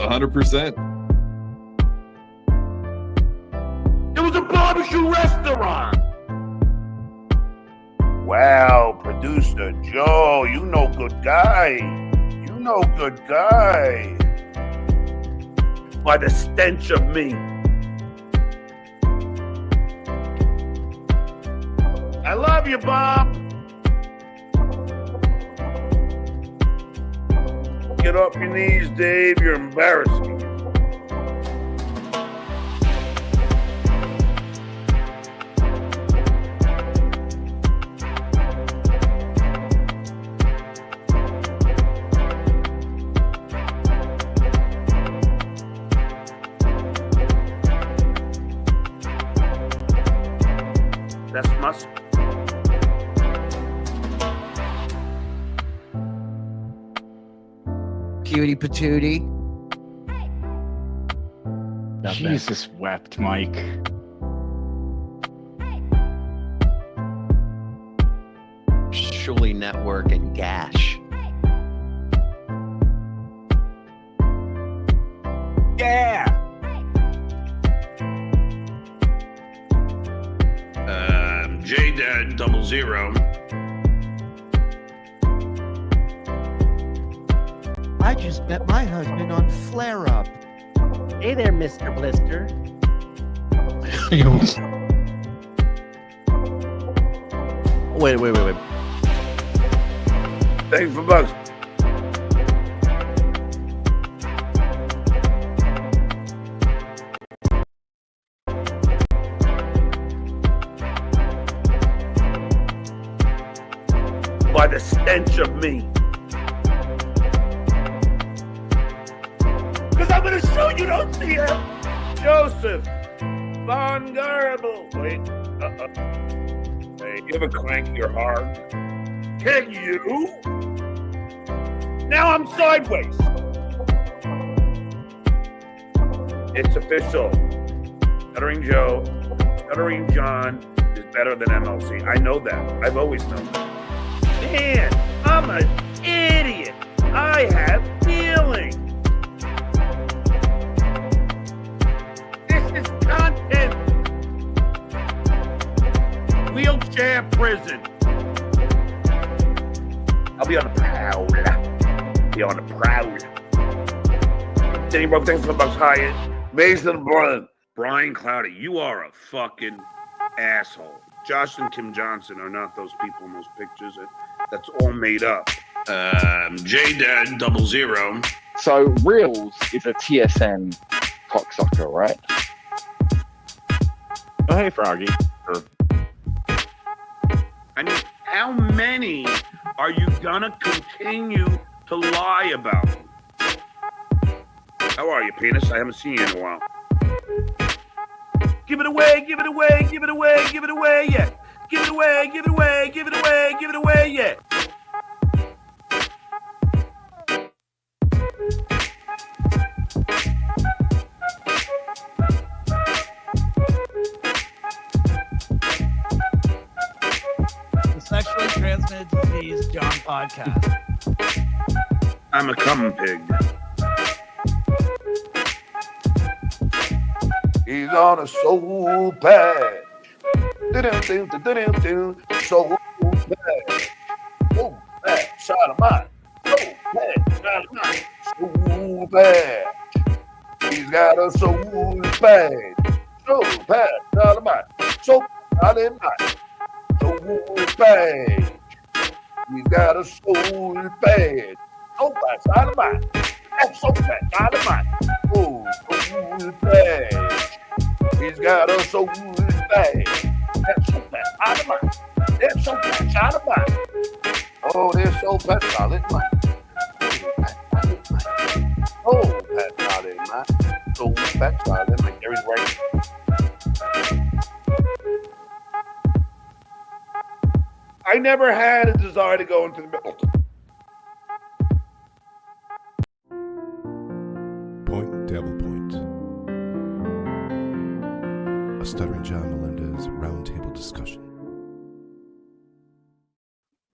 100%. It was a barbecue restaurant. Wow, producer Joe, you know good guy. You know good guy. By the stench of me. I love you, Bob. Get off your knees, Dave. You're embarrassing. That's my... Cutie patootie. Jesus wept, Mike. Shuli Network and Gash. Yeah. J-Dad 00. I just met my husband on Flare Up. Hey there, Mr. Blister. Wait. Thanks for bucks. By the stench of me. Because I'm going to show you, don't see him. Joseph Von Garble. Wait. Hey, you ever crank your heart? Can you? Now I'm sideways. It's official. Stuttering Joe, Stuttering John is better than MLC. I know that. I've always known that. Man, I'm an idiot. I have feelings. This is content. Wheelchair prison. I'll be on the prowl. Be on the prowl. Danny Bro, thanks for the bucks. Hyatt. Mason Brian Cloudy, you are a fucking asshole. Josh and Kim Johnson are not those people in those pictures. That's all made up. J-Dad 00. So Reels is a TSN cocksucker, right? Oh, hey, Froggy. I mean, how many are you gonna continue to lie about? How are you, penis? I haven't seen you in a while. Give it away, give it away, give it away, give it away, yeah. Give it away, give it away, give it away, give it away, yeah. The Sexually Transmitted Disease John Podcast. I'm a cum pig. He's on a soul patch. Soul patch. Soul patch. Sodomite. Soul patch. Sodomite. Soul patch. He's got a soul patch. Soul patch. Sodomite. Soul sodomite. Soul patch. He's got a soul patch. Soul patch. Sodomite. That's soul patch. Sodomite. Oh, soul patch. He's got a soul bag. That's so bad. Out of mine. That's so bad. Out of mine. Oh, they're so bad. Out of mine. Oh, that's out of mine. So that's out of mine. There's right. I never had a desire to go into the middle. Point DabblePoint. A Stuttering John Melendez roundtable discussion.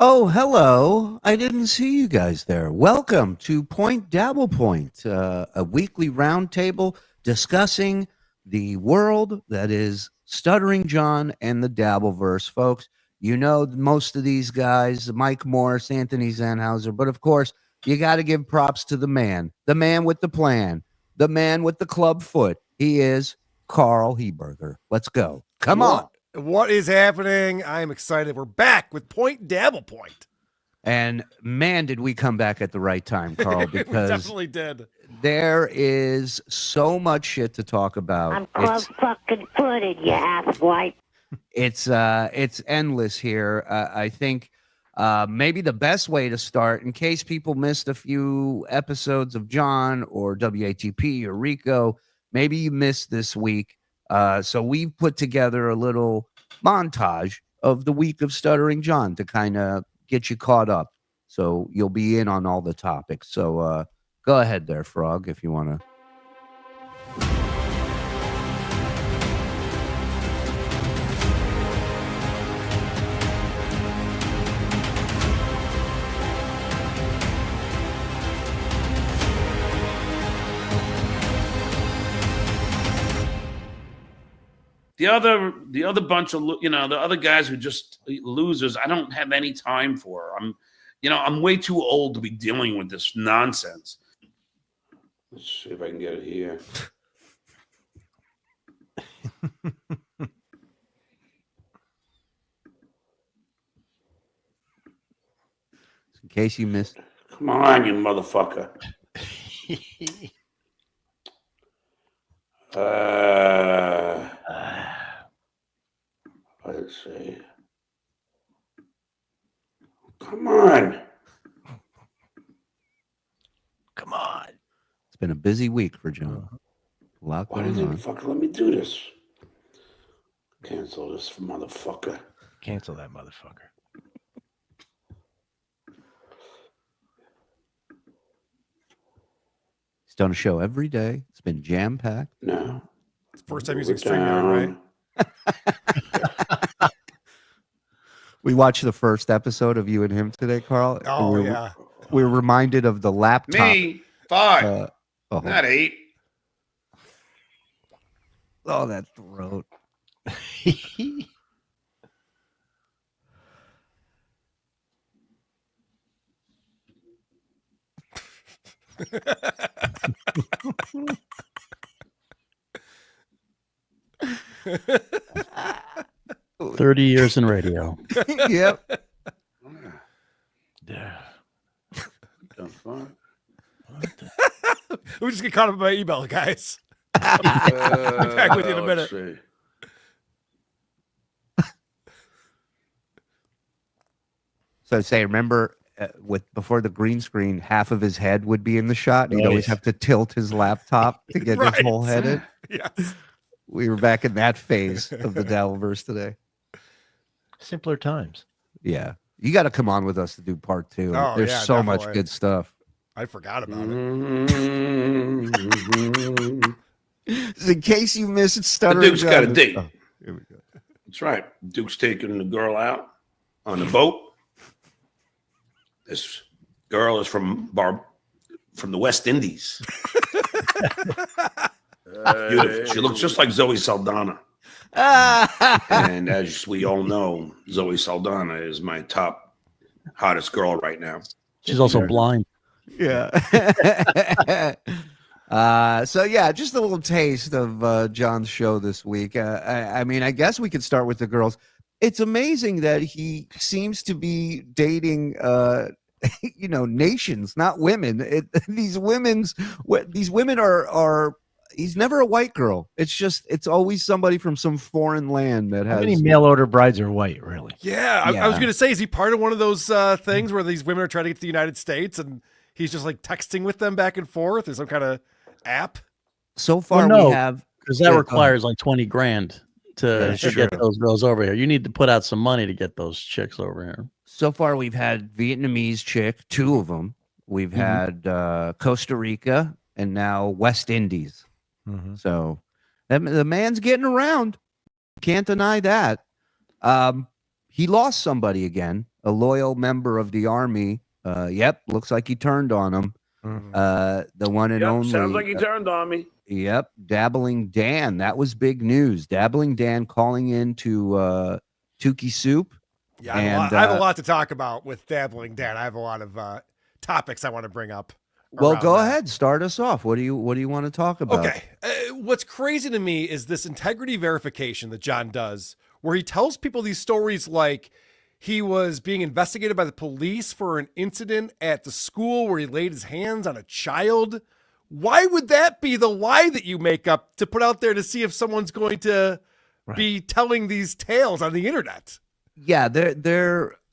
Oh, hello. I didn't see you guys there. Welcome to Point DabblePoint, a weekly roundtable discussing the world that is Stuttering John and the Dabbleverse, folks. You know most of these guys, Mike Morse, Anthony Zanhauser, but of course, you got to give props to the man with the plan, the man with the club foot. He is Karl Heberger. Let's go. Come on. What is happening? I am excited. We're back with Point DabblePoint. And man, did we come back at the right time, Karl, We because definitely did. there is so much shit to talk about. I'm club fucking footed, you asswipe. It's endless here. I think maybe the best way to start, in case people missed a few episodes of John or WATP or Rico, maybe you missed this week. So we've put together a little montage of the week of Stuttering John to kind of get you caught up. So you'll be in on all the topics. So go ahead there, Frog, if you want to. The other bunch of the other guys who just losers, I don't have any time for. I'm way too old to be dealing with this nonsense. Let's see if I can get it here. In case you missed. Come on, you motherfucker. Let's see. Come on. Come on. It's been a busy week for John. A lot Why going did on. fucker let me do this? Cancel this motherfucker. Cancel that motherfucker. He's done a show every day. It's been jam-packed. No. It's the first time using StreamYard, right? We watched the first episode of you and him today, Karl. Oh, yeah. We were reminded of the laptop. Me, 5, not 8. Oh, that throat. – 30 years in radio. Yep. Yeah. The fuck? We just get caught up by email, guys. I'll be back with you in a minute. Let's see. So say, remember before the green screen, half of his head would be in the shot. And he'd always have to tilt his laptop to get his whole head in. Yes. We were back in that phase of the Dabbleverse today. Simpler times. Yeah. You got to come on with us to do part 2. Oh, There's yeah, so much definitely. good stuff. I forgot about it. In case you missed The Stuttering Duke's got a John- date. Oh, here we go. That's right. Duke's taking the girl out on the boat. This girl is from the West Indies. Beautiful. She looks just like Zoe Saldana. And as we all know, Zoe Saldana is my top hottest girl right now. She's also blind. Yeah. So yeah, just a little taste of John's show this week. I mean, I guess we could start with the girls. It's amazing that he seems to be dating nations, not women. These women are he's never a white girl. It's always somebody from some foreign land that has. How many mail order brides are white, really? Yeah, I was going to say, is he part of one of those things where these women are trying to get to the United States and he's just like texting with them back and forth? There's some kind of app? So far, no, we have. because that requires like 20 grand to That's get true. those girls over here. You need to put out some money to get those chicks over here. So far, we've had Vietnamese chick, 2 of them. We've had Costa Rica and now West Indies. So the man's getting around. Can't deny that. He lost somebody again. a loyal member of the army. Yep, looks like he turned on him. The one and only. Sounds like he turned on me. Yep, Dabbling Dan. That was big news. Dabbling Dan calling into Tookie Soup. Yeah, I have a lot to talk about with Dabbling Dan. I have a lot of topics I want to bring up. Well, go ahead. Start us off. What do you want to talk about? Okay. What's crazy to me is this integrity verification that John does, where he tells people these stories like he was being investigated by the police for an incident at the school where he laid his hands on a child. Why would that be the lie that you make up to put out there to see if someone's going to be telling these tales on the internet? Yeah,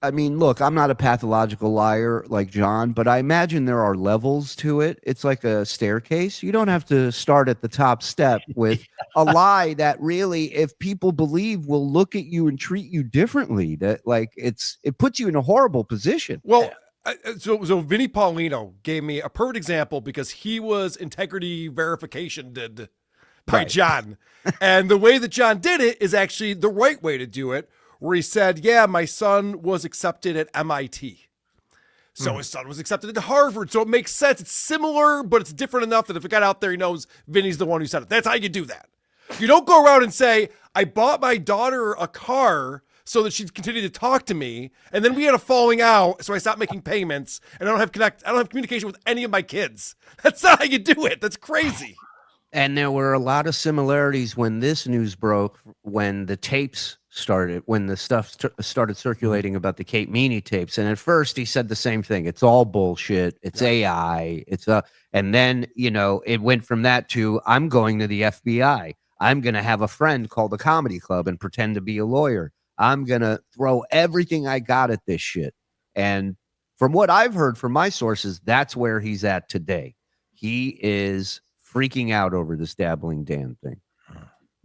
I mean, look, I'm not a pathological liar like John, but I imagine there are levels to it. It's like a staircase. You don't have to start at the top step with a lie that really, if people believe, will look at you and treat you differently. That like it puts you in a horrible position. Well, so Vinny Paulino gave me a perfect example because he was integrity verification did by John. And the way that John did it is actually the right way to do it, where he said, yeah, my son was accepted at MIT. So his son was accepted at Harvard. So it makes sense. It's similar, but it's different enough that if it got out there, he knows Vinny's the one who said it. That's how you do that. You don't go around and say, I bought my daughter a car so that she'd continue to talk to me. And then we had a falling out. So I stopped making payments and I don't have communication with any of my kids. That's not how you do it. That's crazy. And there were a lot of similarities when this news broke, when the tapes started, when the stuff started circulating about the Kate Meany tapes. And at first he said the same thing. It's all bullshit. It's AI. And then, it went from that to I'm going to the FBI. I'm going to have a friend call the comedy club and pretend to be a lawyer. I'm going to throw everything I got at this shit. And from what I've heard from my sources, that's where he's at today. He is freaking out over this Dabbling Dan thing.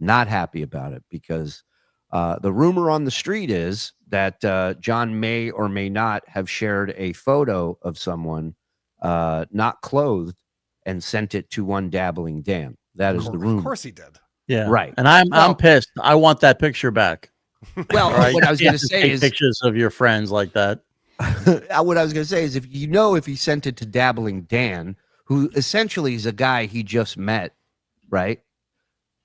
Not happy about it because the rumor on the street is that John may or may not have shared a photo of someone not clothed and sent it to one Dabbling Dan. That is the rumor. Of course he did. Yeah. Right. And I'm pissed. I want that picture back. Well, Right? what I was You going have to to say take is pictures of your friends like that. what I was going to say is if he sent it to Dabbling Dan, who essentially is a guy he just met, right?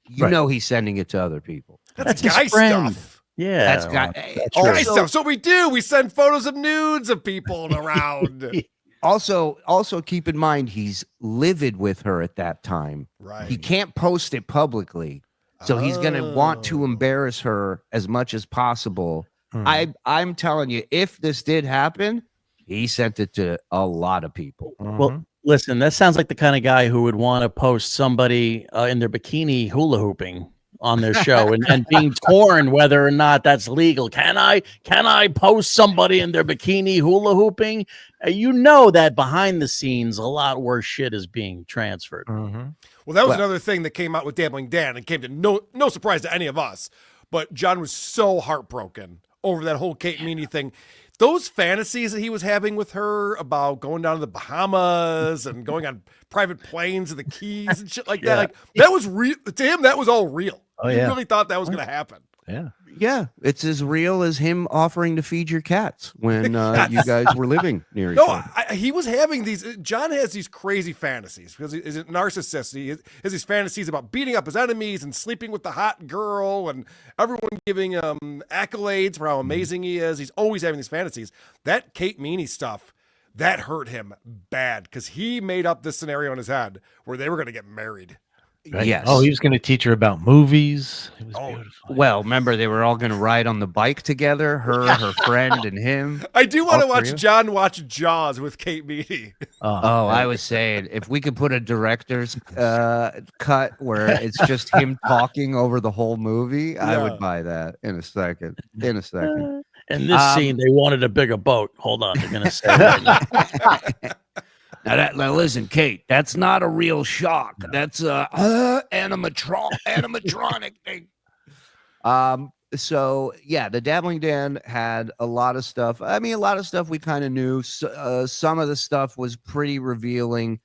You know he's sending it to other people. That's his guy friend. stuff. Yeah. That's guy. That's Guy right. stuff. So we do. We send photos of nudes of people around. Also keep in mind he's livid with her at that time. Right. He can't post it publicly, so he's going to want to embarrass her as much as possible. I'm telling you, if this did happen, he sent it to a lot of people. Well, listen, that sounds like the kind of guy who would want to post somebody in their bikini hula hooping on their show and being torn whether or not that's legal. Can I post somebody in their bikini hula hooping? That behind the scenes, a lot worse shit is being transferred. Well, that was another thing that came out with Dabbling Dan and came to no surprise to any of us. But John was so heartbroken over that whole Kate Meany thing. Those fantasies that he was having with her about going down to the Bahamas and going on private planes and the Keys and shit like that, like that was real to him. That was all real. Oh, He yeah. really thought that was going to happen. Yeah. Yeah, it's as real as him offering to feed your cats when you guys were living near each No, other. he was having these. John has these crazy fantasies because he's a narcissist. He has these fantasies about beating up his enemies and sleeping with the hot girl and everyone giving him accolades for how amazing he is. He's always having these fantasies. That Kate Meany stuff, that hurt him bad because he made up this scenario in his head where they were going to get married. Right? Yes. Oh, he was going to teach her about movies. It was beautiful. Well, remember they were all going to ride on the bike together, her friend, and him. I do want to All three watch of John watch Jaws with Kate Meany. Oh, I was saying if we could put a director's cut where it's just him talking over the whole movie, I would buy that in a second. In this scene, they wanted a bigger boat. Hold on, they're gonna say. Right now listen, Kate, that's not a real shark. That's a animatronic thing. So yeah, the Dabbling Dan had a lot of stuff. I mean, a lot of stuff we kind of knew. Some of the stuff was pretty revealing.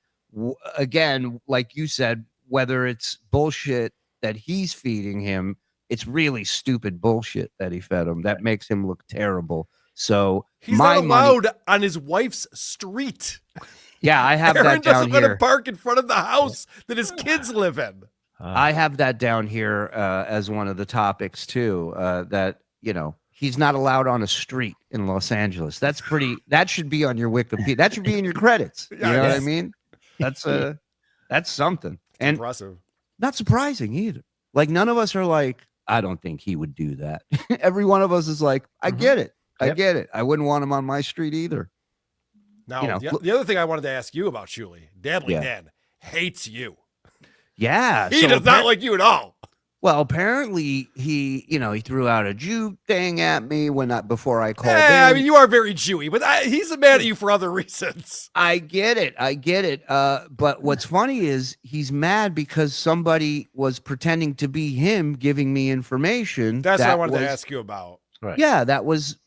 Again, like you said, whether it's bullshit that he's feeding him, it's really stupid bullshit that he fed him that makes him look terrible. So He's my not money- allowed on his wife's street. Yeah, I have Aaron that down doesn't let here. him park in front of the house that his kids live in. I have that down here as one of the topics too. That he's not allowed on a street in Los Angeles. That should be on your Wikipedia. That should be in your credits. You know what I mean? That's something. And Impressive. not surprising either. Like none of us are like, I don't think he would do that. Every one of us is like, I get it. I get it. I wouldn't want him on my street either. Now, the other thing I wanted to ask you about, Shuli, Dabbling Dan hates you. Yeah. He does not like you at all. Well, apparently he threw out a Jew thing at me before I called in. I mean, you are very Jewy, but he's mad at you for other reasons. I get it. But what's funny is he's mad because somebody was pretending to be him giving me information. That's what I wanted to ask you about. Right. Yeah, that was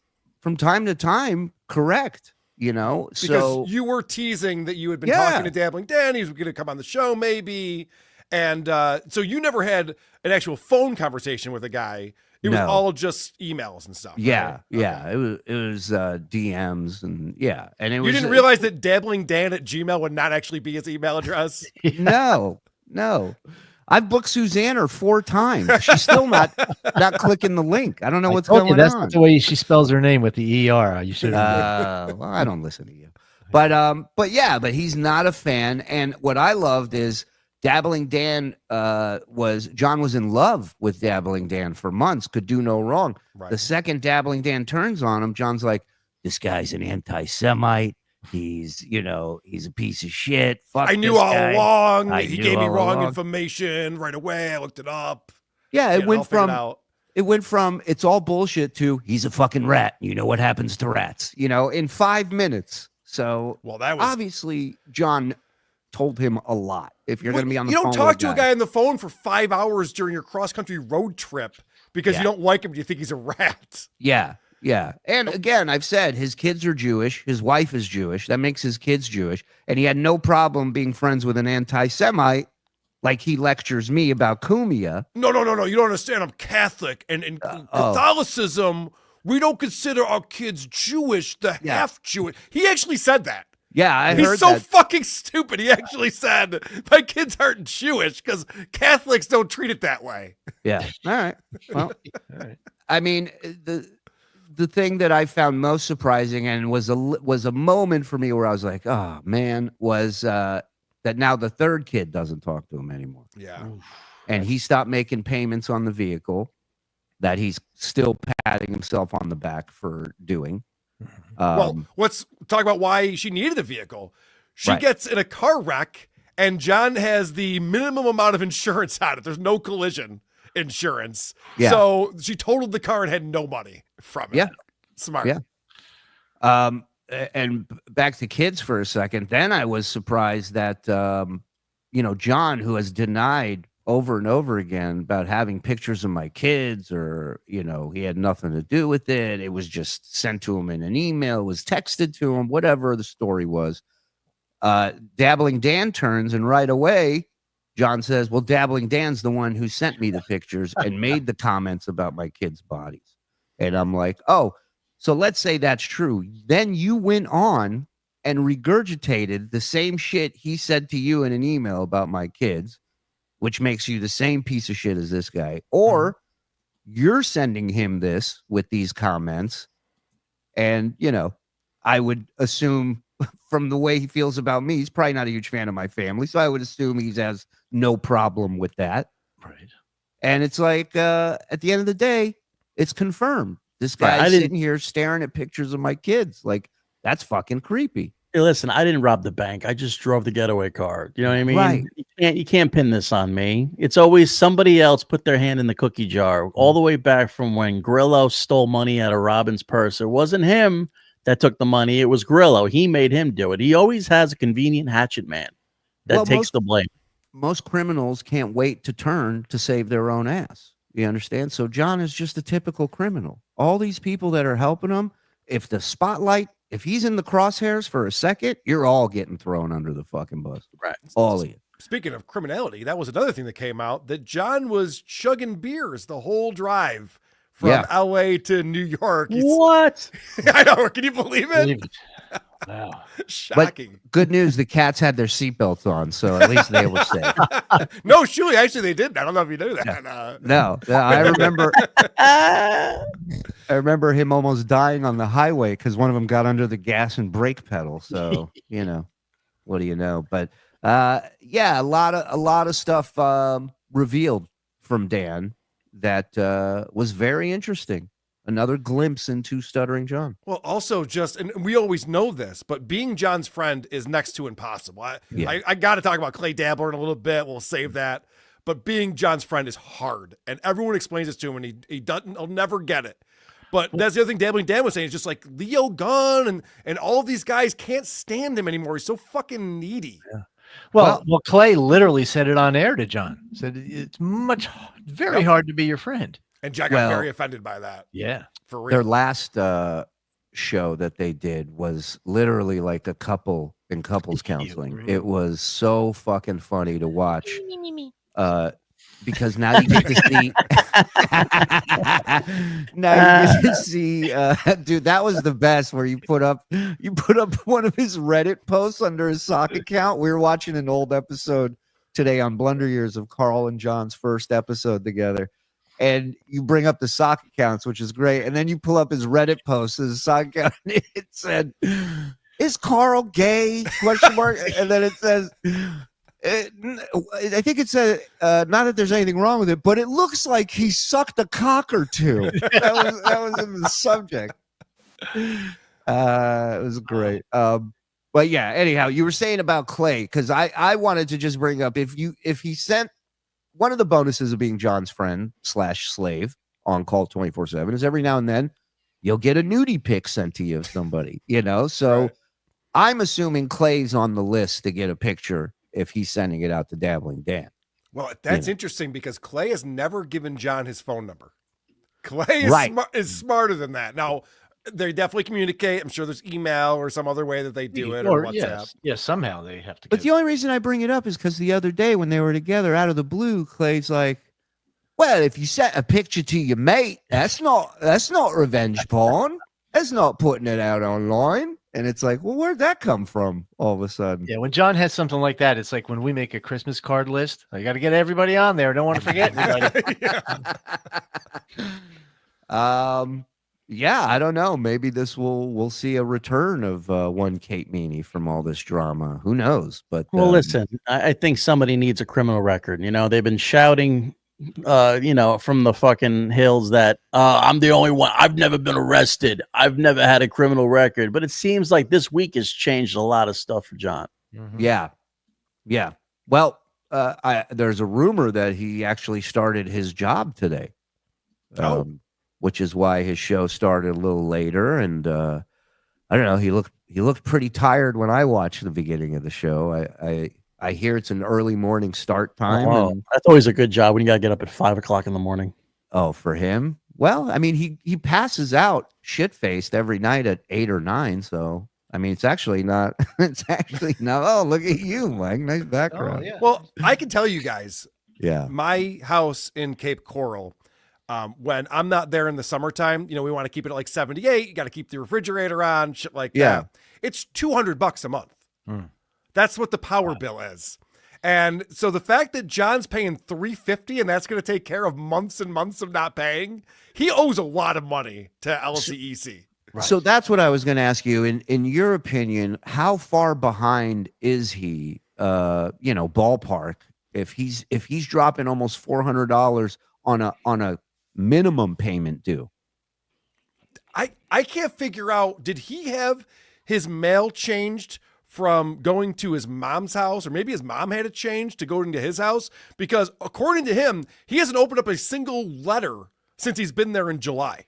from time to time correct. Because you were teasing that you had been talking to Dabbling Dan. He was going to come on the show maybe. And so you never had an actual phone conversation with a guy. It was all just emails and stuff. Yeah, right? yeah. It was DMs and and it was. You didn't realize that dabblingdan@gmail would not actually be his email address? No. I've booked Susanna 4 times. She's still not clicking the link. I don't know what's going on. That's not the way she spells her name with the ER. You should. Well, I don't listen to you. But he's not a fan. And what I loved is Dabbling Dan John was in love with Dabbling Dan for months, could do no wrong. Right. The second Dabbling Dan turns on him, John's like, this guy's an anti-Semite. He's a piece of shit. Fuck I knew this all guy. along. I He knew gave me all wrong along. information right away. I looked it up. Yeah, I'll figure it went from it's all bullshit to he's a fucking rat. You know what happens to rats, in 5 minutes. So that was obviously John told him a lot. If you're going to be on the phone, you don't talk to a guy on the phone for 5 hours during your cross-country road trip because you don't like him. You think he's a rat. Yeah. And again, I've said his kids are Jewish. His wife is Jewish. That makes his kids Jewish. And he had no problem being friends with an anti-Semite. Like he lectures me about Cumia. No. You don't understand. I'm Catholic. And in Catholicism, we don't consider our kids Jewish, half Jewish. He actually said that. Yeah, I heard He's so that. fucking stupid. He actually said, my kids aren't Jewish because Catholics don't treat it that way. Yeah. All right. Well, I mean, the thing that I found most surprising and was a moment for me where I was like, oh, man, was that now the third kid doesn't talk to him anymore. Yeah. And he stopped making payments on the vehicle that he's still patting himself on the back for doing. Well, let's talk about why she needed the vehicle. She gets in a car wreck, and John has the minimum amount of insurance on it. There's no collision insurance. Yeah. So she totaled the car and had no money from it. Yeah. Smart. Yeah. And back to kids for a second. Then I was surprised that, John, who has denied over and over again about having pictures of my kids or, he had nothing to do with it. It was just sent to him in an email, it was texted to him, whatever the story was. Dabbling Dan turns and right away, John says, well, Dabbling Dan's the one who sent me the pictures and made the comments about my kids' bodies. And I'm like, oh, so let's say that's true. Then you went on and regurgitated the same shit he said to you in an email about my kids, which makes you the same piece of shit as this guy. Or you're sending him this with these comments. And, I would assume from the way he feels about me, he's probably not a huge fan of my family. So I would assume he has no problem with that. Right. And it's like, at the end of the day, it's confirmed. This guy's sitting here staring at pictures of my kids. Like, that's fucking creepy. Hey, listen, I didn't rob the bank. I just drove the getaway car. You know what I mean? Right. You can't pin this on me. It's always somebody else put their hand in the cookie jar. All the way back from when Grillo stole money out of Robin's purse. It wasn't him that took the money. It was Grillo. He made him do it. He always has a convenient hatchet man that takes the blame. Most criminals can't wait to turn to save their own ass. You understand? So John is just a typical criminal. All these people that are helping him, if he's in the crosshairs for a second, you're all getting thrown under the fucking bus. Right. All of you. Speaking of criminality, that was another thing that came out, that John was chugging beers the whole drive from Yeah. LA to New York. What? I know. Can you believe it? Believe it. Wow. Shocking. Good news, the cats had their seatbelts on, so at least they were safe. No, Shuli, actually they didn't. I don't know if you knew that. No, I remember him almost dying on the highway because one of them got under the gas and brake pedal. So what do you know? But yeah, a lot of stuff revealed from Dan that was very interesting. Another glimpse into Stuttering John. Well, also and we always know this, but being John's friend is next to impossible. I got to talk about Clay Dabbler in a little bit. We'll save that. But being John's friend is hard, and everyone explains this to him, and he doesn't. He'll never get it. But that's the other thing Dabbling Dan was saying. It's just like Leo Gunn and all of these guys can't stand him anymore. He's so fucking needy. Yeah. Well, Clay literally said it on air to John. Said it's very hard to be your friend. And John got very offended by that. Yeah. For real. Their last show that they did was literally like a couple in couples counseling. It was so fucking funny to watch. Because now you get to see dude, that was the best, where you put up one of his Reddit posts under his sock account. We were watching an old episode today on Blunder Years of Karl and John's first episode together. And you bring up the sock accounts, which is great. And then you pull up his Reddit post, his sock account, and it said, "Is Karl gay?" Question mark. And then it says, I think it said, not that there's anything wrong with it, but it looks like he sucked a cock or two. That was in the subject. It was great. But yeah, anyhow, you were saying about Clay, because I wanted to just bring up, if he sent, one of the bonuses of being John's friend / slave on call 24/7 is every now and then you'll get a nudie pic sent to you of somebody, so right. I'm assuming Clay's on the list to get a picture if he's sending it out to Dabbling Dan. Well, that's interesting because Clay has never given John his phone number. Clay is, is smarter than that. Now, they definitely communicate. I'm sure there's email or some other way that they do it, or WhatsApp. Yes, somehow they have to. But the only reason I bring it up is because the other day when they were together, out of the blue, Clay's like, "Well, if you sent a picture to your mate, that's not revenge porn. That's not putting it out online." And it's like, well, where'd that come from all of a sudden? Yeah, when John has something like that, it's like when we make a Christmas card list. I got to get everybody on there. Don't want to forget anybody. Yeah, I don't know. Maybe we'll see a return of one Kate Meany from all this drama. Who knows? But listen, I think somebody needs a criminal record. They've been shouting, from the fucking hills that I'm the only one. I've never been arrested. I've never had a criminal record. But it seems like this week has changed a lot of stuff for John. Mm-hmm. Yeah. Well, there's a rumor that he actually started his job today. Which is why his show started a little later. And I don't know, he looked pretty tired when I watched the beginning of the show. I hear it's an early morning start time. Oh, that's always a good job when you got to get up at 5 o'clock in the morning. Oh, for him? Well, I mean, he passes out shit-faced every night at 8 or 9. So, I mean, it's actually not. Oh, look at you, Mike. Nice background. Oh, yeah. Well, I can tell you guys. Yeah. My house in Cape Coral, when I'm not there in the summertime, we want to keep it at like 78. You got to keep the refrigerator on, shit like that. It's $200 a month. That's what the power bill is. And so the fact that John's paying $350 and that's going to take care of months and months of not paying, he owes a lot of money to LCEC. Right. So that's what I was going to ask you. In your opinion, how far behind is he? Ballpark. If he's dropping almost $400 on a minimum payment due. I can't figure out, did he have his mail changed from going to his mom's house, or maybe his mom had it changed to go into his house? Because according to him, he hasn't opened up a single letter since he's been there in July.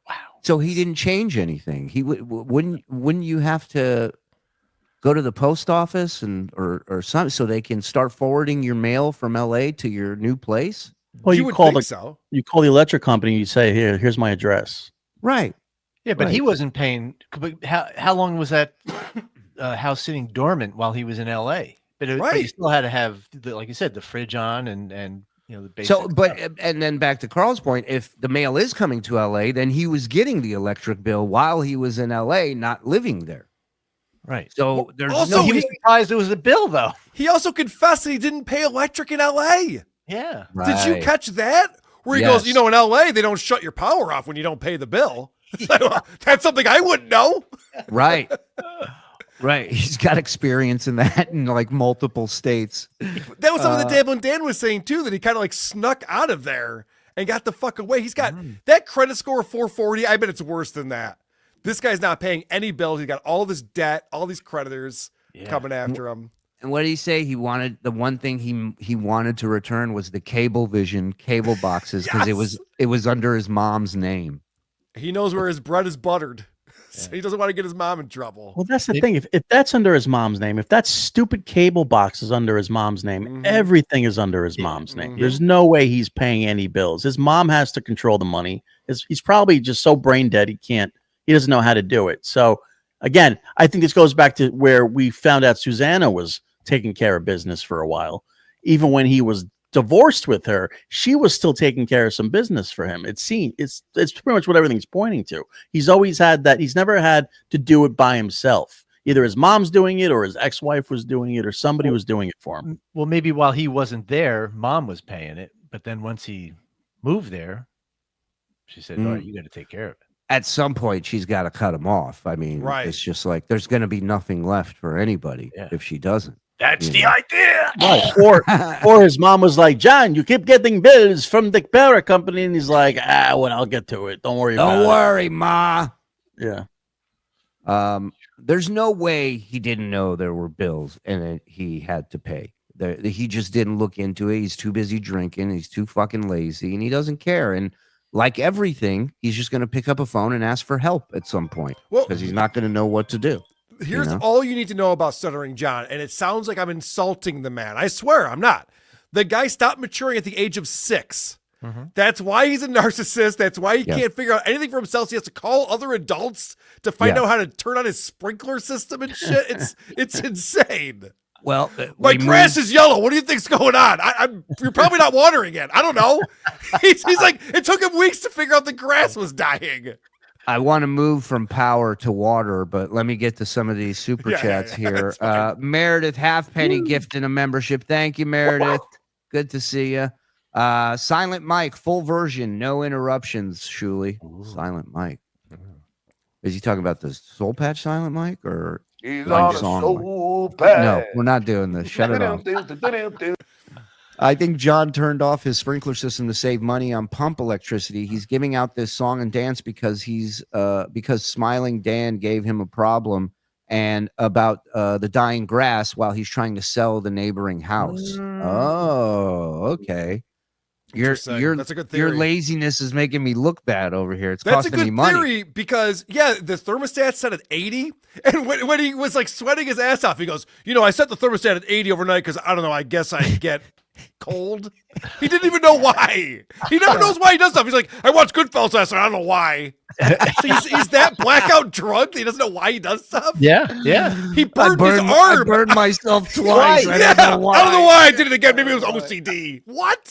Wow. So he didn't change anything. He wouldn't you have to go to the post office or something so they can start forwarding your mail from LA to your new place? Well, you call the electric company. You say, here's my address. Right. Yeah, but he wasn't paying. How long was that house sitting dormant while he was in LA? But he still had to have, like you said, the fridge on and The basic So, but stuff. and then back to Carl's point, if the mail is coming to LA, then he was getting the electric bill while he was in LA, not living there. Right. So there's also, No, he was surprised it was a bill, though. He also confessed that he didn't pay electric in LA. Yeah. Did you catch that? Where he Yes. goes, in LA, they don't shut your power off when you don't pay the bill. That's something I wouldn't know. Right. Right. He's got experience in that in like multiple states. That was something that Dabbling Dan was saying too, that he kind of like snuck out of there and got the fuck away. He's got that credit score of 440. I bet it's worse than that. This guy's not paying any bills. He's got all this debt, all these creditors coming after him. And what did he say? He wanted the one thing he wanted to return was the Cablevision cable boxes because it was under his mom's name. He knows where his bread is buttered. So he doesn't want to get his mom in trouble. Well, that's the thing. If that's under his mom's name, if that stupid cable box is under his mom's name, everything is under his mom's name. There's no way he's paying any bills. His mom has to control the money. He's probably just so brain dead he doesn't know how to do it. So again, I think this goes back to where we found out Susanna was taking care of business for a while. Even when he was divorced with her, she was still taking care of some business for him. It's pretty much what everything's pointing to. He's always had that. He's never had to do it by himself. Either his mom's doing it or his ex-wife was doing it or somebody was doing it for him. Well, maybe while he wasn't there, mom was paying it. But then once he moved there, she said, all right, you got to take care of it. At some point, she's got to cut him off. I mean, it's just like there's going to be nothing left for anybody if she doesn't. That's the idea. Right. Or his mom was like, John, you keep getting bills from the power company. And he's like, well, I'll get to it. Don't worry about it. Don't worry, Ma. Yeah. There's no way he didn't know there were bills and that he had to pay. He just didn't look into it. He's too busy drinking. He's too fucking lazy and he doesn't care. And like everything, he's just going to pick up a phone and ask for help at some point because he's not going to know what to do. Here's all you need to know about Stuttering John, and it sounds like I'm insulting the man. I swear I'm not. The guy stopped maturing at the age of 6. That's why he's a narcissist. That's why he can't figure out anything for himself. He has to call other adults to find out how to turn on his sprinkler system and shit. It's insane. Well, my grass is yellow. What do you think's going on? You're probably not watering it. I don't know. He's like, it took him weeks to figure out the grass was dying. I want to move from power to water, but let me get to some of these super chats here. Meredith Halfpenny gifting a membership. Thank you, Meredith. Good to see you. Silent Mike, full version, no interruptions, Shuli. Silent Mike. Is he talking about the Soul Patch Silent Mike or He's on a Soul Patch? No, we're not doing this. Shut it off. I think John turned off his sprinkler system to save money on pump electricity. He's giving out this song and dance because because Smiling Dan gave him a problem and about the dying grass while he's trying to sell the neighboring house. Oh, okay. That's a good theory. Your laziness is making me look bad over here. It's That's costing me money. That's a good theory because, the thermostat set at 80. And when he was like sweating his ass off, he goes, I set the thermostat at 80 overnight because I don't know, I guess I get cold. He didn't even know why. He never knows why he does stuff. He's like, I watched Goodfellas last night. I don't know why. So he's that blackout drunk that he doesn't know why he does stuff. Yeah. He burned his arm. I burned myself twice. I don't know why. I don't know why I did it again. Maybe it was OCD. What?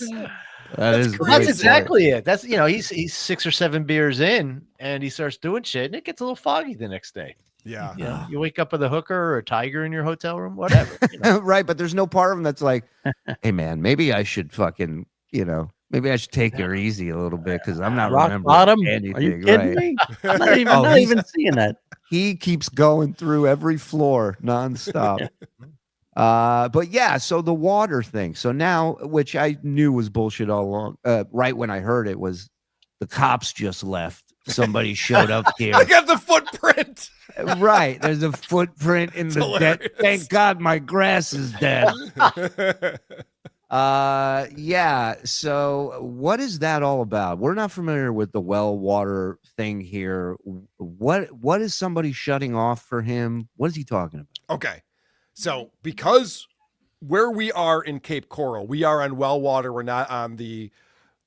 That's exactly it. That's he's 6 or 7 beers in and he starts doing shit and it gets a little foggy the next day. Yeah. You wake up with a hooker or a tiger in your hotel room, whatever. Right, but there's no part of him that's like, hey man, maybe I should fucking, maybe I should take her easy a little bit because I'm not rock remembering bottom. anything. Are you kidding me? I'm not even seeing that. He keeps going through every floor nonstop. But yeah, so the water thing. So now, which I knew was bullshit all along, right when I heard it was the cops just left. Somebody showed up here. I got the footprint. Right. There's a footprint in the dead. Thank God my grass is dead. Yeah. So what is that all about? We're not familiar with the well water thing here. What is somebody shutting off for him? What is he talking about? Okay. So because where we are in Cape Coral, we are on well water. We're not on the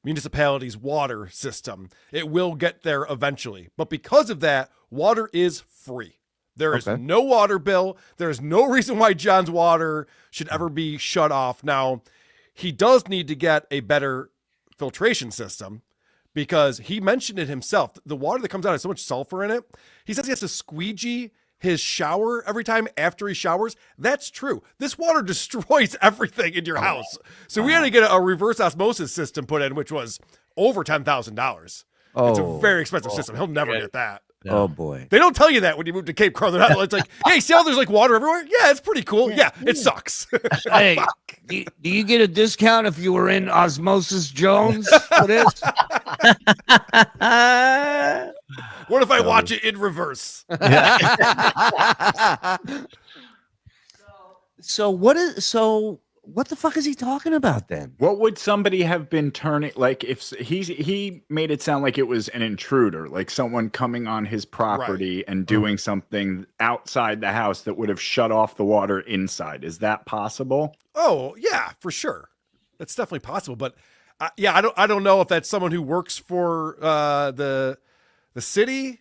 municipality's water system. It will get there eventually. But because of that, water is free. There is no water bill. There's no reason why John's water should ever be shut off. Now, he does need to get a better filtration system because he mentioned it himself. The water that comes out has so much sulfur in it. He says he has to squeegee his shower every time after he showers. That's true. This water destroys everything in your house. So we had to get a reverse osmosis system put in, which was over $10,000. It's a very expensive system. He'll never get that. Oh boy. They don't tell you that when you move to Cape Coral. They're not, it's like, hey, see how there's like water everywhere? Yeah, it's pretty cool. Yeah, it sucks. Hey, do you get a discount if you were in Osmosis Jones for this? What if I watch it in reverse? So what the fuck is he talking about then? What would somebody have been turning, like if he made it sound like it was an intruder, like someone coming on his property and doing something outside the house that would have shut off the water inside. Is that possible? Oh, yeah, for sure. That's definitely possible. But I don't know if that's someone who works for the city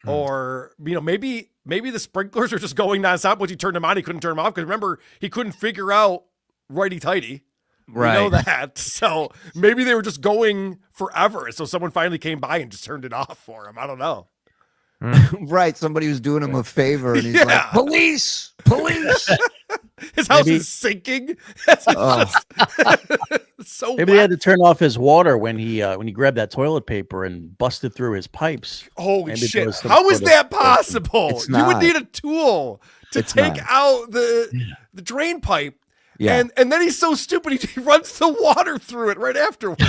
or, maybe the sprinklers are just going nonstop. Once he turned them on, he couldn't turn them off. Because remember, he couldn't figure out righty-tighty. Right. We know that. So maybe they were just going forever. So someone finally came by and just turned it off for him. I don't know. Right. Somebody was doing him a favor and he's like, police. His house is sinking. It's so Maybe they had to turn off his water when he grabbed that toilet paper and busted through his pipes. Holy Maybe there shit. was some How is sort of- that possible? It's You would not. need a tool to take out the drain pipe. Yeah. And then he's so stupid he runs the water through it right afterwards.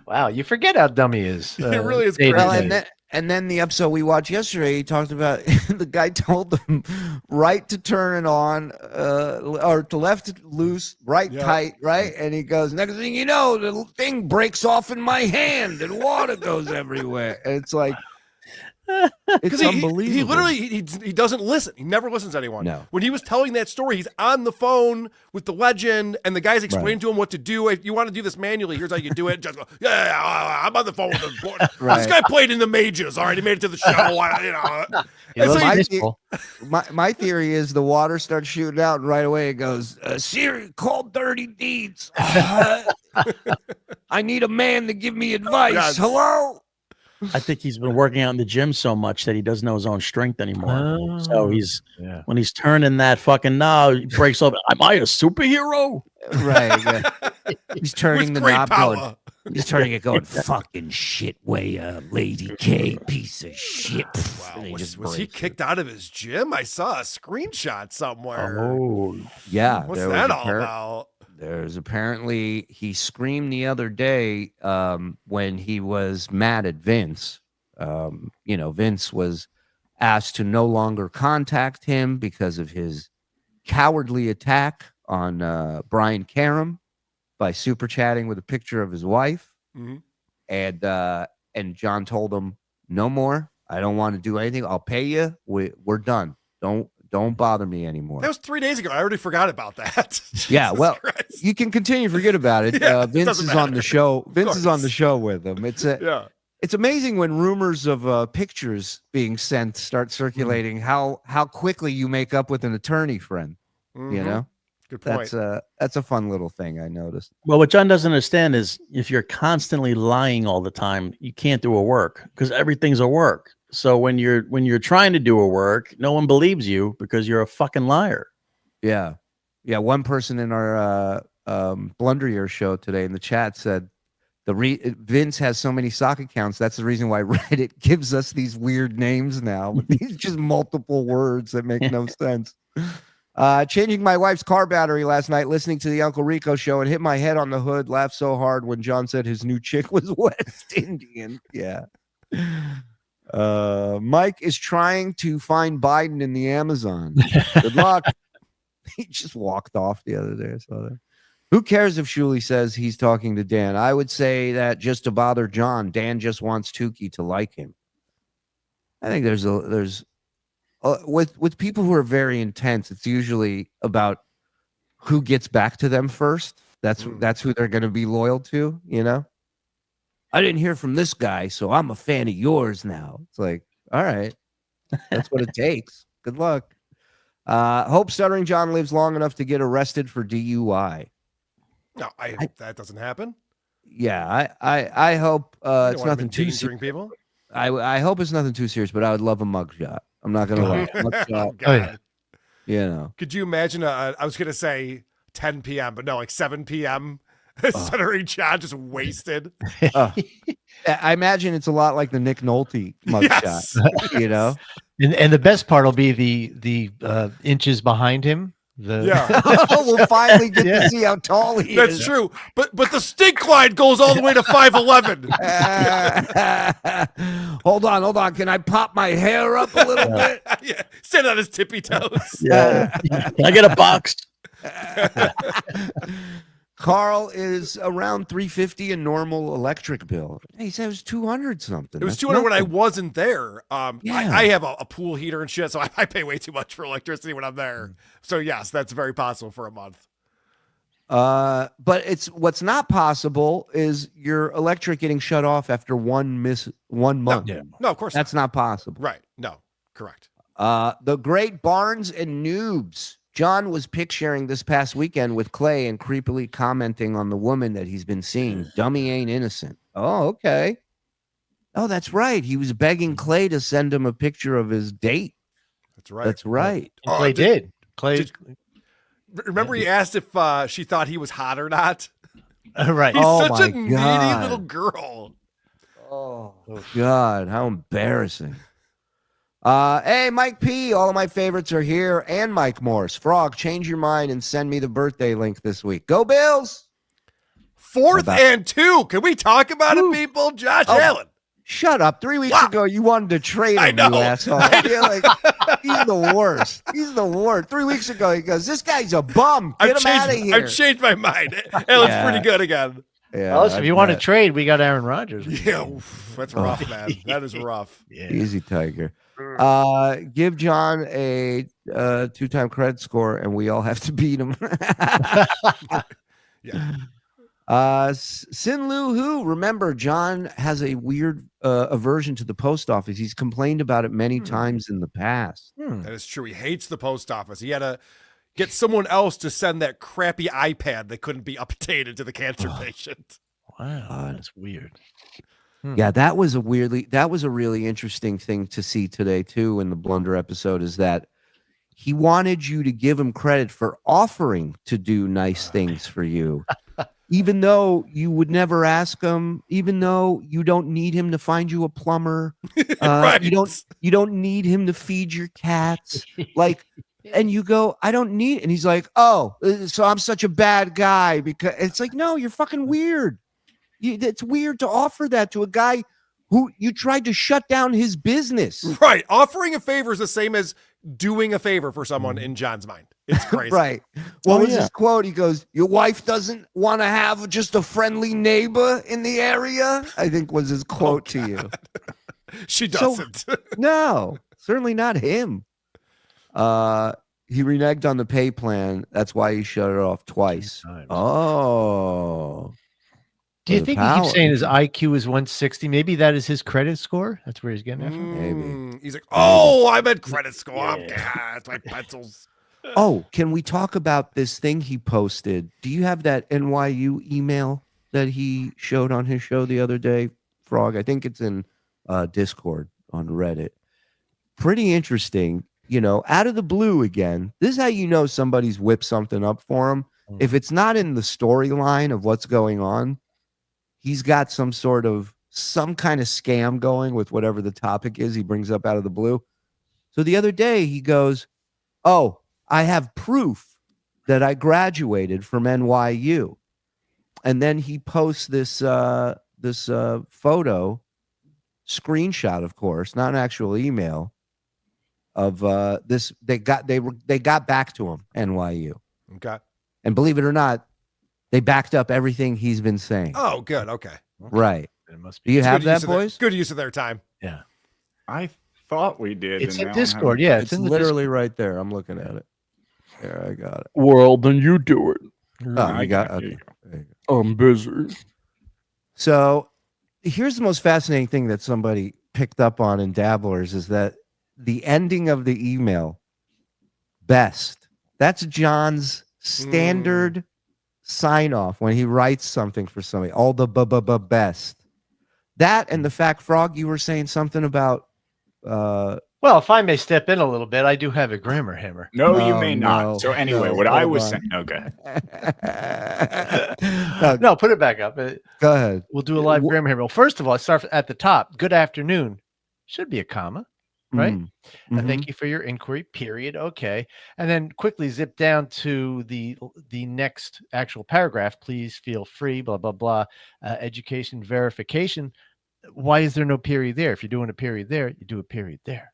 Wow, you forget how dumb he is. It really is Dave crazy. Well, Dave. and then the episode we watched yesterday, he talked about the guy told them right to turn it on, or to left loose, right tight, right? And he goes, next thing you know, the thing breaks off in my hand and water goes everywhere. And it's like, it's unbelievable. He literally he doesn't listen. He never listens to anyone. No. When he was telling that story, he's on the phone with the legend, and the guy's explaining to him what to do. If you want to do this manually, here's how you do it. Just go, I'm on the phone with the Right. This guy played in the majors. All right, he made it to the show. He And looks so he- peaceful. my theory is the water starts shooting out, and right away it goes, Siri, call Dirty Deeds. I need a man to give me advice. Yes. Hello? I think he's been working out in the gym so much that he doesn't know his own strength anymore. So when he's turning that fucking knob, he breaks up. Am I a superhero? Right. Yeah. He's turning with the great knob power. going. He's turning it going, fucking shit way Lady K, piece of shit. Wow, And he just was he breaks it. kicked out of his gym? I saw a screenshot somewhere. Oh, Yeah. What's there was that all about? There's apparently he screamed the other day when he was mad at Vince. Vince was asked to no longer contact him because of his cowardly attack on Brian Karam by super chatting with a picture of his wife. Mhm. And John told him, no more. I don't want to do anything. I'll pay you. We're done. Don't bother me anymore. That was 3 days ago. I already forgot about that. Yeah, Jesus well, Christ. you can continue to forget about it. Yeah, Vince doesn't is on matter. the show. Vince is on course. the show with him. It's amazing when rumors of pictures being sent start circulating. How quickly you make up with an attorney friend. You Mhm. know, Good point. that's a fun little thing I noticed. well, what John doesn't understand is if you're constantly lying all the time, you can't do a work because everything's a work. So when you're trying to do a work, no one believes you because you're a fucking liar. Yeah. One person in our Blunder Year show today in the chat said Vince has so many sock accounts. That's the reason why Reddit gives us these weird names now. With these just multiple words that make no sense. Changing my wife's car battery last night, listening to the Uncle Rico show, and hit my head on the hood. Laughed so hard when John said his new chick was West Indian. Yeah. Mike is trying to find Biden in the Amazon. Good luck. He just walked off the other day. I saw that. Who cares if Shuli says he's talking to Dan? I would say that just to bother John. Dan just wants Tookie to like him. I think there's with people who are very intense, it's usually about who gets back to them first. That's who they're going to be loyal to, you know? I didn't hear from this guy, so I'm a fan of yours now. It's like, all right, that's what it takes. Good luck. Hope Stuttering John lives long enough to get arrested for DUI. No, I hope that doesn't happen. Yeah, I hope You don't it's want nothing him too endangering serious. people. I hope it's nothing too serious, but I would love a mugshot. I'm not gonna lie. Oh, Mugshot, God. you know. Could you imagine? I was gonna say 10 p.m., but no, like 7 p.m. Stuttering John just wasted. I imagine it's a lot like the Nick Nolte mugshot. Yes. You know. And the best part will be the inches behind him. We'll finally get to see how tall he That's is. true. But the stink line goes all the way to 5'11". Hold on. Can I pop my hair up a little bit? Yeah, stand on his tippy toes. Yeah. Can I get a box? Carl is around $350 a normal electric bill. He said it was 200 something. It was That's 200 when I nothing. wasn't there. Yeah. I have a pool heater and shit, so I pay way too much for electricity when I'm there. So yes, that's very possible for a month. But what's not possible is your electric getting shut off after one month. No, of course That's not possible. Right. No, correct. The great Barnes and Noobs. John was pic sharing this past weekend with Clay and creepily commenting on the woman that he's been seeing. Dummy ain't innocent. Oh, okay. Oh, that's right. He was begging Clay to send him a picture of his date. That's right. That's right. And Clay did. Remember he asked if she thought he was hot or not? Right. He's Oh such a my needy God. little girl. Oh, God. How embarrassing. Hey, Mike P. All of my favorites are here. And Mike Morse. Frog, change your mind and send me the birthday link this week. Go Bills. 4th and 2. Can we talk about it, people? Josh Allen. Shut up. 3 weeks ago, you wanted to trade him, I know. you asshole. I feel like he's the worst. He's the worst. 3 weeks ago, he goes, this guy's a bum. Get him out of here. I've changed my mind. Allen's pretty good again. Yeah, Well, listen, if you want to trade, we got Aaron Rodgers. Yeah, oof, that's rough, man. That is rough. Easy, Tiger. Give John a 2-time credit score, and we all have to beat him. Yeah. Sin Lu Hu, remember, John has a weird aversion to the post office. He's complained about it many times in the past. That is true. He hates the post office. He had to get someone else to send that crappy iPad that couldn't be updated to the cancer patient. Wow, that's weird. Yeah, that was a really interesting thing to see today too in the Blunder episode, is that he wanted you to give him credit for offering to do nice things for you. Even though you would never ask him, even though you don't need him to find you a plumber, Right. you don't need him to feed your cats, like, and you go, I don't need, and he's like, oh, so I'm such a bad guy because it's like, no, you're fucking weird. It's weird to offer that to a guy who you tried to shut down his business. Right. Offering a favor is the same as doing a favor for someone in John's mind. It's crazy. Right. What was his quote? He goes, your wife doesn't want to have just a friendly neighbor in the area, I think was his quote to you. She doesn't. No, certainly not him. He reneged on the pay plan. That's why he shut it off twice. Oh. Do you think he keeps saying his IQ is 160? Maybe that is his credit score. That's where he's getting that from. Maybe. He's like, oh, I meant credit score. It's my pencils. Oh, can we talk about this thing he posted? Do you have that NYU email that he showed on his show the other day, Frog? I think it's in Discord on Reddit. Pretty interesting. You know, out of the blue again. This is how you know somebody's whipped something up for him. If it's not in the storyline of what's going on, he's got some kind of scam going with whatever the topic is he brings up out of the blue. So the other day he goes, oh, I have proof that I graduated from NYU. And then he posts this photo, screenshot, of course, not an actual email, of this. They got back to him, NYU. Okay. And believe it or not, they backed up everything he's been saying. Oh, good. Okay. Right. It must Do be. you It's have good that, use of their- boys? good use of their time. Yeah. I thought we did. It's and in now I'm Discord. having- Yeah, It's in the literally right there. I'm looking at it. There, I got it. Well, then you do it. Oh, I you got got okay. you. There you go. I'm busy. So here's the most fascinating thing that somebody picked up on in Dabblers is that the ending of the email, best. That's John's standard sign off when he writes something for somebody. All the best. That and the fact, Frog, you were saying something about. Well, if I may step in a little bit, I do have a grammar hammer. No, you Oh, may no. not. So anyway, No, what I hold was on. saying. Okay. No, put it back up. Go ahead. We'll do a live grammar hammer. Well, first of all, I start at the top. Good afternoon. Should be a comma, right? Thank you for your inquiry. Period. Okay. And then quickly zip down to the next actual paragraph. Please feel free. Blah blah blah. Education verification. Why is there no period there? If you're doing a period there, you do a period there.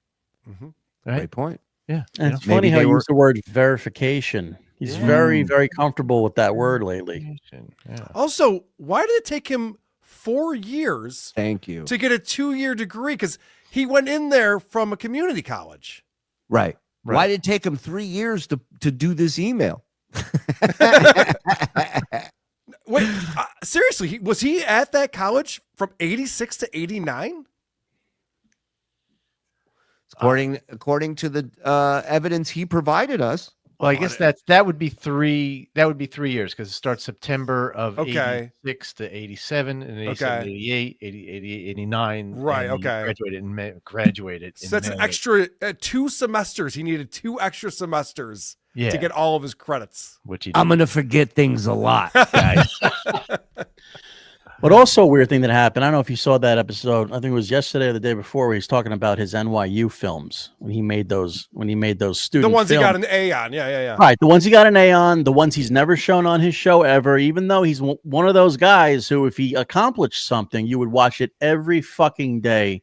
Right? Great point. Yeah. And it's Maybe funny how they you were- use the word verification. He's very, very comfortable with that word lately. Yeah. Also, why did it take him 4 years Thank you. to get a 2-year degree? Because he went in there from a community college. Right. Why did it take him 3 years to do this email? Wait, seriously, was he at that college from 86 to 89? According to the evidence he provided us. Well, I guess that would be 3 years because it starts September of 86 to 87 and 87 88, 88 89. Right, and he okay. Graduated. So that's an extra 2 semesters. He needed 2 extra semesters to get all of his credits. Which he I'm going to forget things a lot, guys. But also a weird thing that happened. I don't know if you saw that episode. I think it was yesterday or the day before where he's talking about his NYU films when he made those student The ones films. he got an A on. Yeah. Right. The ones he got an A on, the ones he's never shown on his show ever, even though he's one of those guys who, if he accomplished something, you would watch it every fucking day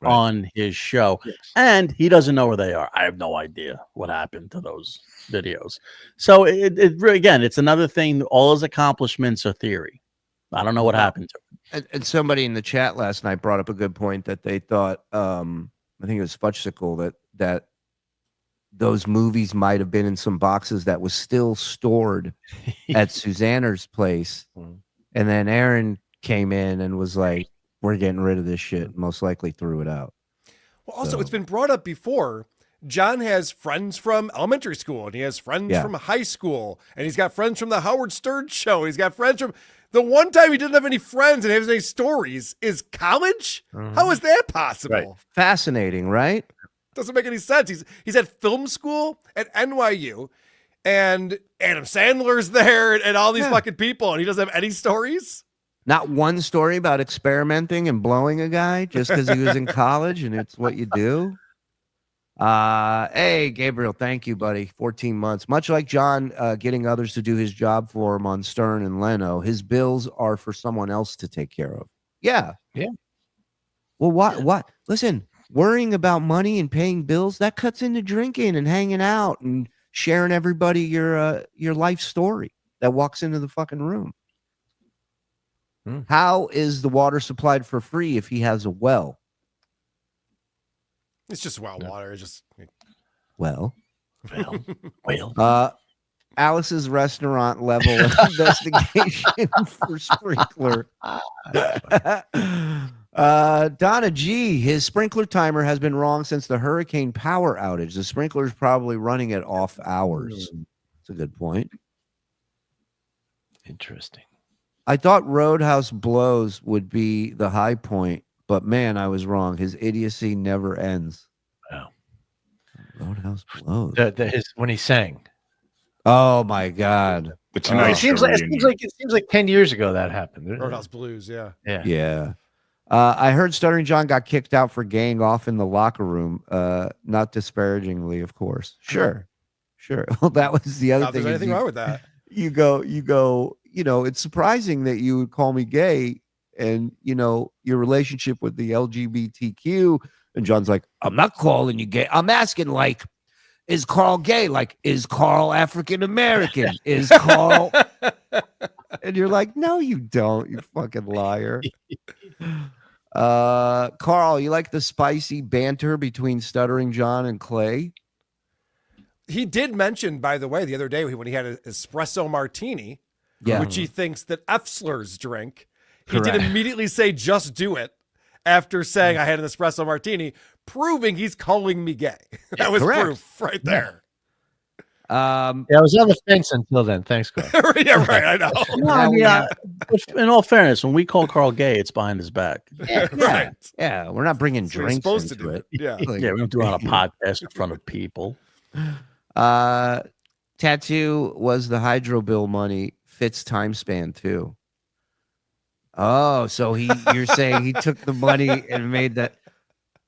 on his show. Yes. And he doesn't know where they are. I have no idea what happened to those videos. So it again, it's another thing. All his accomplishments are theory. I don't know what happened to him. And somebody in the chat last night brought up a good point that they thought, I think it was Fudgesicle, that those movies might have been in some boxes that was still stored at Susanna's place. And then Aaron came in and was like, we're getting rid of this shit. Most likely threw it out. Well, also, it's been brought up before. John has friends from elementary school, and he has friends from high school, and he's got friends from the Howard Stern show. He's got friends from... The one time he didn't have any friends and has any stories is college. How is that possible? Right. Fascinating, right? Doesn't make any sense. He's at film school at NYU, and Adam Sandler's there, and all these fucking people, and he doesn't have any stories. Not one story about experimenting and blowing a guy just because he was in college and it's what you do. Hey, Gabriel, thank you, buddy. 14 months. Much like John getting others to do his job for him on Stern and Leno, his bills are for someone else to take care of. Yeah. Well, what? Listen, worrying about money and paying bills, that cuts into drinking and hanging out and sharing everybody your life story that walks into the fucking room. How is the water supplied for free if he has a well? It's just well water. It's just Well. Well. Alice's restaurant level investigation for sprinkler. Donna G, his sprinkler timer has been wrong since the hurricane power outage. The sprinkler is probably running at off hours. That's a good point. Interesting. I thought Roadhouse Blows would be the high point, but man, I was wrong. His idiocy never ends. Wow. Roadhouse Blows. When he sang. Oh my God. The Tonight It seems Show like reunion. it seems like 10 years ago that happened. Roadhouse Blues. Yeah. Yeah. I heard Stuttering John got kicked out for gaying off in the locker room. Not disparagingly, of course. Sure. Well, that was the other Not thing. there's anything wrong with that. You go, it's surprising that you would call me gay and, your relationship with the LGBTQ. And John's like, I'm not calling you gay. I'm asking, like, is Karl gay? Like, is Karl African-American? Is Karl... And you're like, no, you don't, you fucking liar. Karl, you like the spicy banter between Stuttering John and Clay? He did mention, by the way, the other day when he had an espresso martini, which he thinks that F-slurs drink. He did immediately say, just do it, after saying I had an espresso martini, proving he's calling me gay. That was proof right there. I was on the fence until then. Thanks, Carl. Yeah, right. I know. No, I mean, but in all fairness, when we call Karl gay, it's behind his back. Right. Yeah, we're not bringing That's what you're drinks supposed to into do it. Yeah. Like, Yeah, we don't do it on a podcast in front of people. Tattoo was the hydro bill money. Fits time span too. Oh, so you're saying he took the money and made that.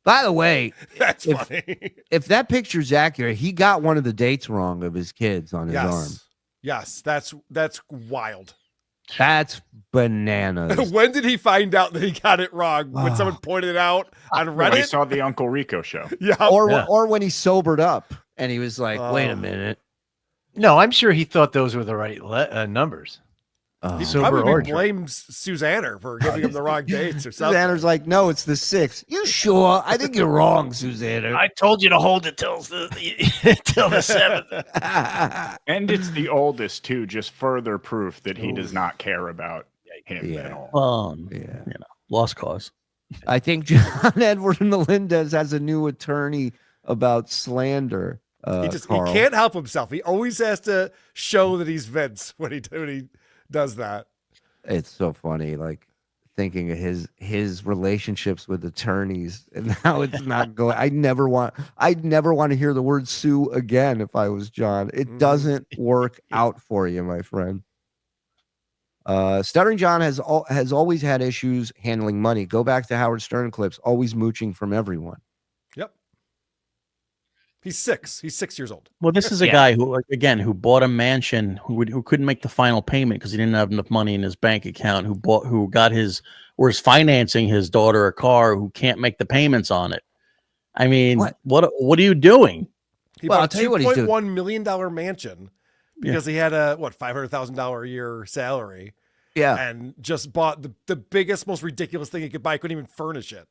By the way, That's funny. if that picture's accurate, he got one of the dates wrong of his kids on his arm. Yes, that's wild. That's bananas. When did he find out that he got it wrong? When someone pointed it out on When I Reddit? saw the Uncle Rico show. Yeah. Or when he sobered up and he was like, wait a minute. No, I'm sure he thought those were the right numbers. He Sober or probably drunk. blames Susanna for giving him the wrong dates or something. Susanna's like, no, it's the 6th. You sure? I think you're wrong, Susanna. I told you to hold it till the 7th. And it's the oldest, too, just further proof that he does not care about him at all. Lost cause. I think John Edward Melendez has a new attorney about slander. He Karl. can't help himself. He always has to show that he's Vince when he does that. It's so funny, like thinking of his relationships with attorneys and how it's not going. I'd never want to hear the word sue again if I was John. It doesn't work out for you, my friend. Stuttering John has always had issues handling money. Go back to Howard Stern clips, always mooching from everyone. Yep. He's 6. He's 6 years old. Well, this is a guy who bought a mansion, who couldn't make the final payment because he didn't have enough money in his bank account, who is financing his daughter a car, who can't make the payments on it. I mean, what are you doing? He bought a $2.1 million mansion because he had a $500,000 a year salary. Yeah. And just bought the biggest, most ridiculous thing he could buy. Couldn't even furnish it.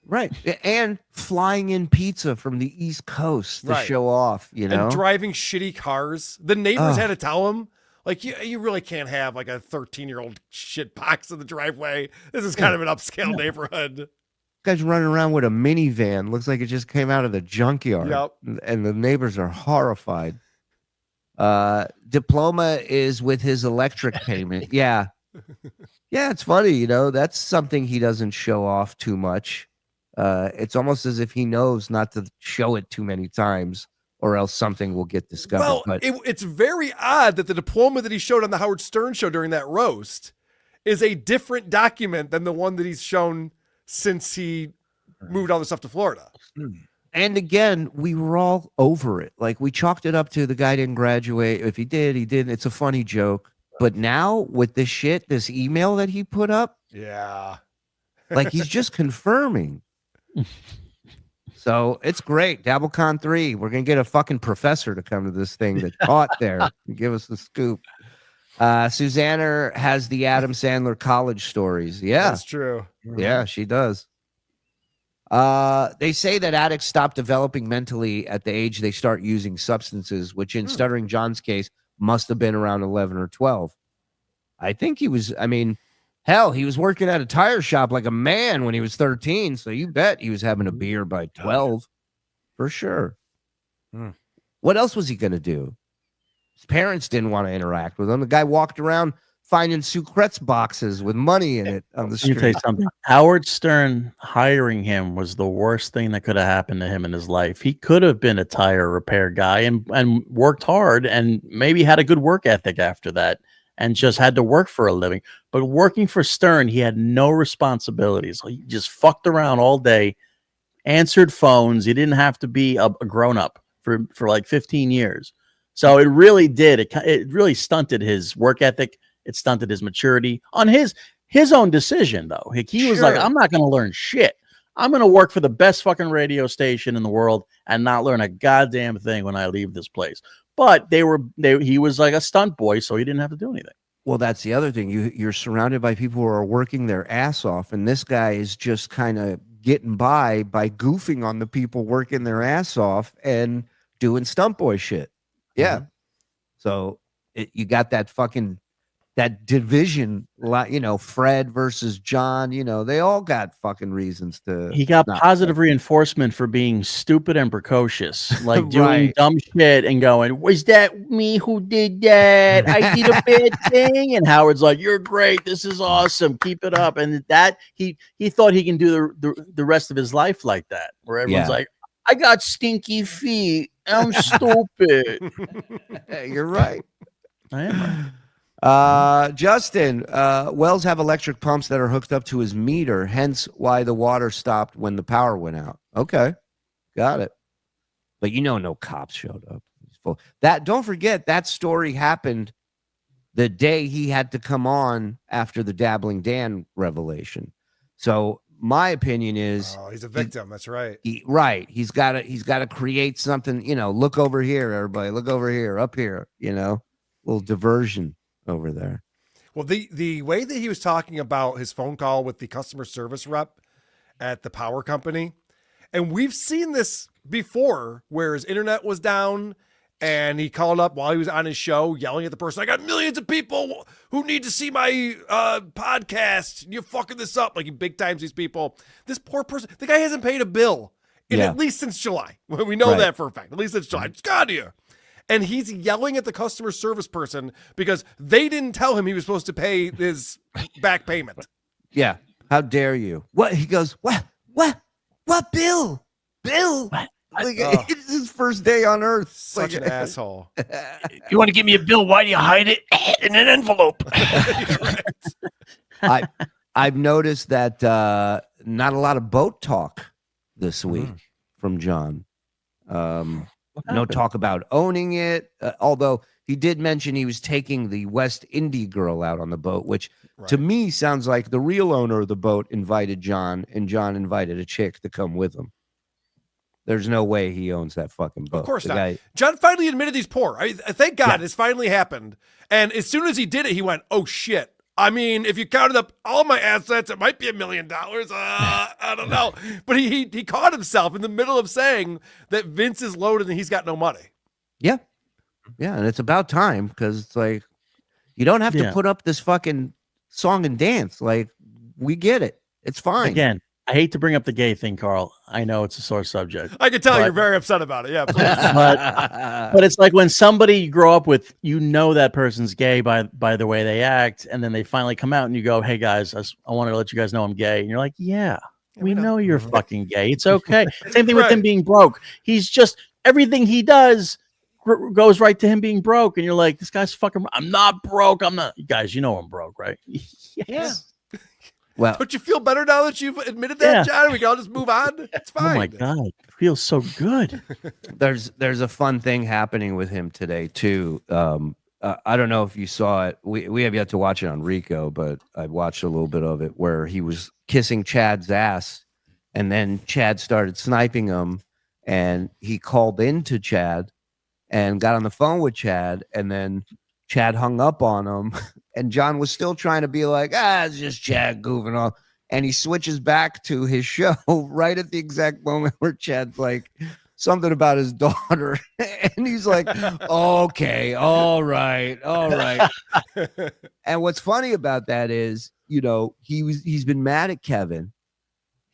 Right. And flying in pizza from the East Coast to show off, And driving shitty cars. The neighbors had to tell him, like, you really can't have like a 13-year-old shit box in the driveway. This is kind of an upscale neighborhood. Guy's running around with a minivan. Looks like it just came out of the junkyard. Yep. And the neighbors are horrified. Diploma is with his electric payment. Yeah. Yeah, it's funny, that's something he doesn't show off too much. It's almost as if he knows not to show it too many times or else something will get discovered. Well, but it's very odd that the diploma that he showed on the Howard Stern show during that roast is a different document than the one that he's shown since he moved all the stuff to Florida. And again, we were all over it. Like, we chalked it up to the guy didn't graduate. If he did, he didn't. It's a funny joke. But now with this shit, this email that he put up, like he's just confirming. So it's great. DabbleCon 3. We're going to get a fucking professor to come to this thing that taught there and give us the scoop. Susanna has the Adam Sandler college stories. Yeah. That's true. Yeah, she does. They say that addicts stop developing mentally at the age they start using substances, which in Stuttering John's case must have been around 11 or 12. I think he was, hell, he was working at a tire shop like a man when he was 13. So you bet he was having a beer by 12 for sure. What else was he going to do? His parents didn't want to interact with him. The guy walked around finding Sucrets boxes with money in it on the Let me street. tell you something. Howard Stern hiring him was the worst thing that could have happened to him in his life. He could have been a tire repair guy and worked hard and maybe had a good work ethic after that and just had to work for a living. But working for Stern, he had no responsibilities. He just fucked around all day, answered phones. He didn't have to be a grown-up for like 15 years. So it really did. It really stunted his work ethic. It stunted his maturity on his own decision, though. He was like, I'm not going to learn shit. I'm going to work for the best fucking radio station in the world and not learn a goddamn thing when I leave this place. But he was like a stunt boy, so he didn't have to do anything. Well, that's the other thing. You're surrounded by people who are working their ass off, and this guy is just kind of getting by goofing on the people working their ass off and doing stunt boy shit. Yeah. So you got that that division, you know, Fred versus John, you know, they all got fucking reasons to. He got not positive reinforcement for being stupid and precocious, like doing Right. dumb shit and going, "Was that me who did that? I did a bad thing." And Howard's like, "You're great. This is awesome. Keep it up." And that he thought he can do the rest of his life like that, where everyone's Yeah. like, "I got stinky feet. I'm stupid." You're right. I am right. Justin, wells have electric pumps that are hooked up to his meter, hence why the water stopped when the power went out. Okay, got it. But you know, no cops showed up. Don't forget that story happened the day he had to come on after the Dabbling Dan revelation. So my opinion is, he's a victim. That's right. He's got to create something. You know, look over here, everybody. Look over here, up here. You know, little diversion over there. Well, the way that he was talking about his phone call with the customer service rep at the power company, and we've seen this before where his internet was down and he called up while he was on his show yelling at the person, "I got millions of people who need to see my podcast. You're fucking this up." Like, he big times these people. This poor person, the guy hasn't paid a bill in at least since July. We know that for a fact. At least since July. It's got here. And he's yelling at the customer service person because they didn't tell him he was supposed to pay his back payment. Yeah. How dare you? What? He goes, what bill? What? Like, it's his first day on earth. Such an asshole. You want to give me a bill? Why do you hide it in an envelope? I've noticed that not a lot of boat talk this week from John. No talk about owning it, although he did mention he was taking the West Indy girl out on the boat, which to me sounds like the real owner of the boat invited John, and John invited a chick to come with him. There's no way he owns that fucking boat. Of course the not. Guy, John finally admitted he's poor. Thank God it's finally happened. And as soon as he did it, he went, "Oh, shit. I mean, if you counted up all my assets, it might be $1 million. I don't know." But he caught himself in the middle of saying that Vince is loaded and he's got no money. Yeah. And it's about time, because it's like, you don't have to put up this fucking song and dance. Like, we get it. It's fine. Again, I hate to bring up the gay thing, Karl. I know it's a sore subject. I can tell you're very upset about it. Yeah, but it's like when somebody you grow up with, you know that person's gay by the way they act, and then they finally come out and you go, "Hey guys, I wanted to let you guys know I'm gay," and you're like, "Yeah, we know you're fucking gay. It's okay." Same thing with him being broke. He's just, everything he does goes right to him being broke, and you're like, "This guy's fucking. I'm not broke. I'm not." You guys, you know I'm broke, right? Yeah. Well, don't you feel better now that you've admitted that, John? We can all just move on. It's fine. Oh my God, it feels so good. There's a fun thing happening with him today too. I don't know if you saw it. We have yet to watch it on Rico, but I watched a little bit of it where he was kissing Chad's ass, and then Chad started sniping him, and he called into Chad and got on the phone with Chad, and then Chad hung up on him, and John was still trying to be like, "It's just Chad goofing off." And he switches back to his show right at the exact moment where Chad's like something about his daughter. And he's like, "Okay, all right." And what's funny about that is, you know, he's been mad at Kevin.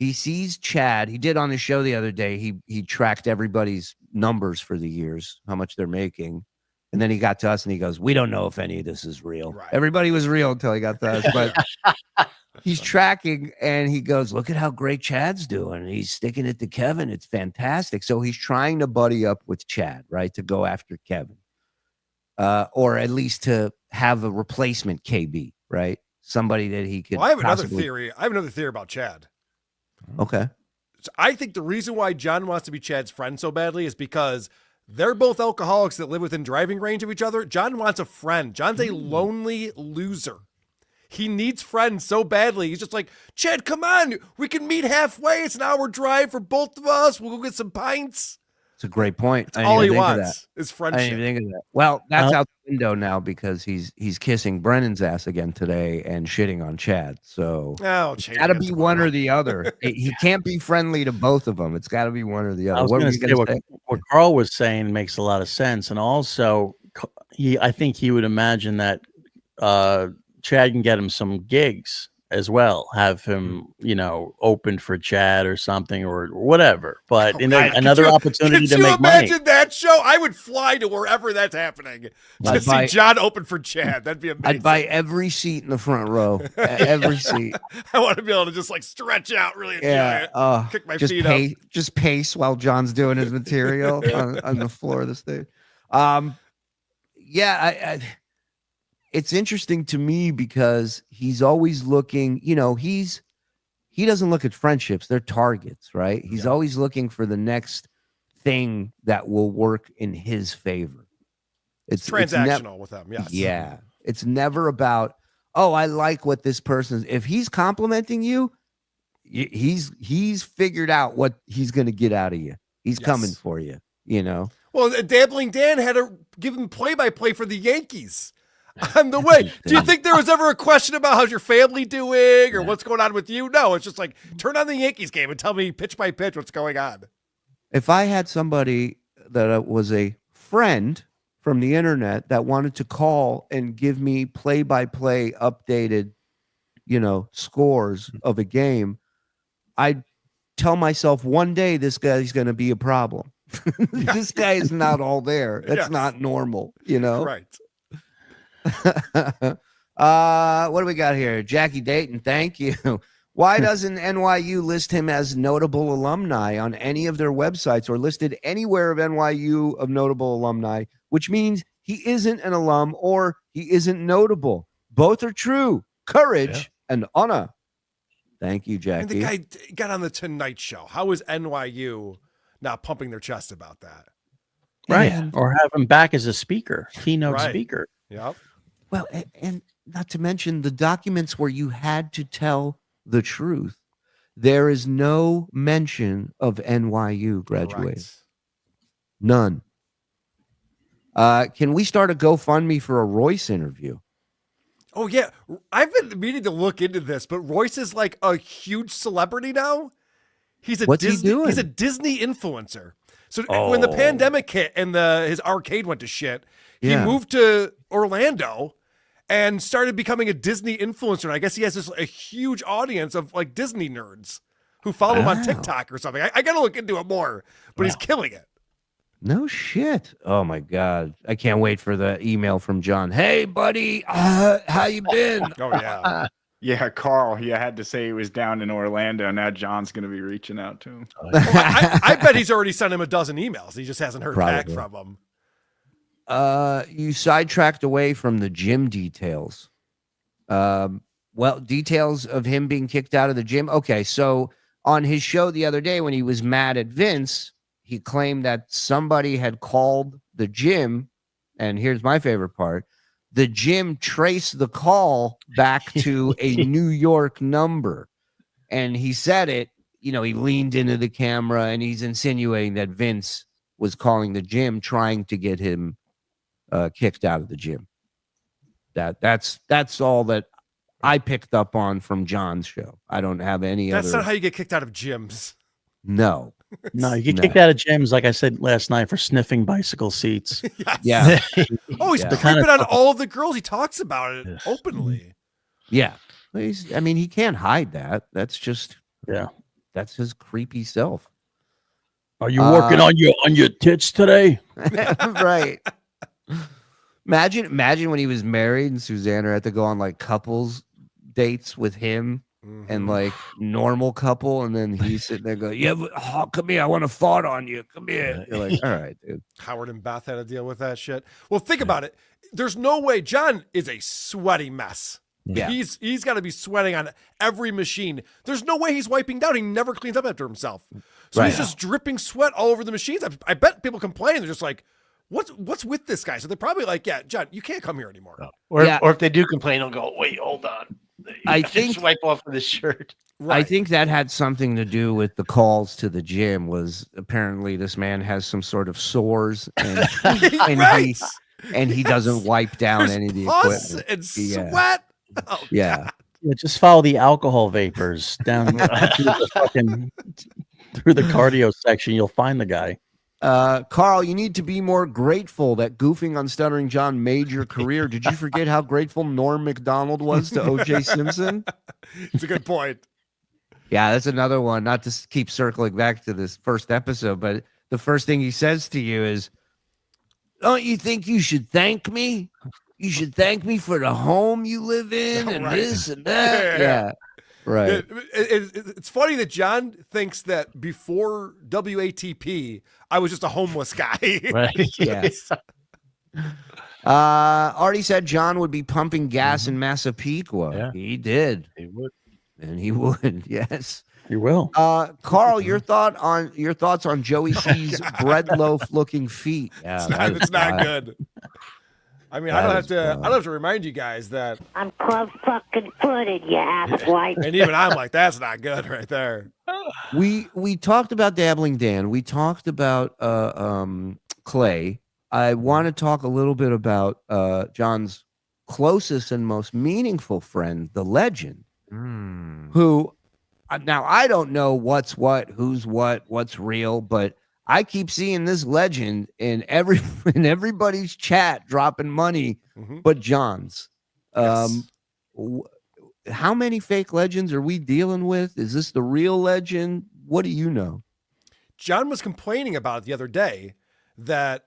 He sees Chad. He did on his show the other day. He tracked everybody's numbers for the years, how much they're making. And then he got to us and he goes, "We don't know if any of this is real." Right. Everybody was real until he got to us. But he's tracking and he goes, "Look at how great Chad's doing. He's sticking it to Kevin. It's fantastic." So he's trying to buddy up with Chad, right? To go after Kevin. Or at least to have a replacement KB, right? Somebody that he could. Well, I have another theory. I have another theory about Chad. Okay. So I think the reason why John wants to be Chad's friend so badly is because they're both alcoholics that live within driving range of each other. John wants a friend. John's a lonely loser. He needs friends so badly. He's just like, "Chad, come on. We can meet halfway. It's an hour drive for both of us. We'll go get some pints." It's a great point. That's all he wants is friendship. I didn't even think of that. Well, that's out the window now because he's kissing Brennan's ass again today and shitting on Chad. So it's got to be one or the other. He can't be friendly to both of them. It's got to be one or the other. I was going to say what Karl was saying makes a lot of sense, and also I think he would imagine that Chad can get him some gigs as well. Have him, open for Chad or something or whatever. But another opportunity to make money. Could you imagine that show? I would fly to wherever that's happening to see John open for Chad. That'd be amazing. I'd buy every seat in the front row. Every seat. I want to be able to just like stretch out, really enjoy it. Kick my feet up. Just pace while John's doing his material on the floor of the stage. It's interesting to me because he's always looking, he doesn't look at friendships. They're targets, right? He's always looking for the next thing that will work in his favor. It's transactional with them. Yes. Yeah. It's never about, I like what this person's, if he's complimenting you, he's figured out what he's going to get out of you. He's coming for you, Well, Dabbling Dan had to give him play-by-play for the Yankees on the way. Do you think there was ever a question about how's your family doing or what's going on with you? No, it's just like, turn on the Yankees game and tell me pitch by pitch what's going on. If I had somebody that was a friend from the internet that wanted to call and give me play-by-play updated, scores of a game, I'd tell myself one day this guy's going to be a problem. This guy is not all there. That's not normal, Right. What do we got here? Jackie Dayton, thank you. Why doesn't NYU list him as notable alumni on any of their websites or listed anywhere of NYU of notable alumni, which means he isn't an alum or he isn't notable? Both are true. Courage and honor. Thank you, Jackie. And the guy got on the Tonight Show. How is NYU not pumping their chest about that? Right. Or have him back as a speaker, keynote speaker. Yep. Well, and not to mention the documents where you had to tell the truth. There is no mention of NYU graduating. None. Can we start a GoFundMe for a Royce interview? Oh, yeah. I've been meaning to look into this, but Royce is like a huge celebrity now. What's he doing? He's a Disney influencer. So when the pandemic hit and his arcade went to shit, he moved to Orlando and started becoming a Disney influencer. And I guess he has a huge audience of like Disney nerds who follow him on TikTok or something. I got to look into it more, but he's killing it. No shit. Oh my God. I can't wait for the email from John. Hey buddy, how you been? Oh yeah. Yeah, Karl, you had to say he was down in Orlando. Now John's going to be reaching out to him. I bet he's already sent him a dozen emails. He just hasn't heard back from him. You sidetracked away from the gym details. Details of him being kicked out of the gym. Okay, so on his show the other day when he was mad at Vince, he claimed that somebody had called the gym, and here's my favorite part. The gym traced the call back to a New York number. And he said it, he leaned into the camera and he's insinuating that Vince was calling the gym, trying to get him kicked out of the gym. That's all that I picked up on from John's show. I don't have any That's not how you get kicked out of gyms. No. No, you get kicked out of gyms, like I said last night, for sniffing bicycle seats. Yeah. He's creeping on all of the girls. He talks about it openly. Yeah. He can't hide that. That's just, that's his creepy self. Are you working on your tits today? Right. Imagine when he was married and Susanna had to go on like couples dates with him. And like normal couple, and then he's sitting there going, come here, I want to fart on you. Come here. You're like, all right, dude. Howard and Beth had to deal with that shit. Well, think about it. There's no way. John is a sweaty mess. Yeah. He's got to be sweating on every machine. There's no way he's wiping down. He never cleans up after himself. So he's just dripping sweat all over the machines. I bet people complain. They're just like, what's with this guy? So they're probably like, yeah, John, you can't come here anymore. Or if they do complain, they'll go, wait, hold on. I think wipe off of the shirt. Right. I think that had something to do with the calls to the gym. Was apparently this man has some sort of sores and he doesn't wipe down any of the equipment and sweat. Oh, yeah. Just follow the alcohol vapors down through the cardio section. You'll find the guy. Karl, you need to be more grateful that goofing on Stuttering John made your career. Did you forget how grateful Norm Macdonald was to O.J. Simpson? It's a good point. Yeah, that's another one. Not to keep circling back to this first episode, but the first thing he says to you is, "Don't you think you should thank me? You should thank me for the home you live in and this and that." Yeah. Right. It's funny that John thinks that before WATP, I was just a homeless guy. Right. Yes. Artie said John would be pumping gas in Massapequa. Yeah. He did. He would. And he would. Yes. You will. Karl, your thoughts on Joey C's bread loaf looking feet? Yeah, It's not good. I mean, I don't have to remind you guys that I'm club fucking footed, you asswipe. and even I'm like, that's not good right there. We talked about Dabbling Dan. We talked about Clay. I want to talk a little bit about John's closest and most meaningful friend, the legend, who now I don't know what's what, who's what's real, but I keep seeing this legend in everybody's chat dropping money, but John's. Yes. How many fake legends are we dealing with? Is this the real legend? What do you know? John was complaining about it the other day that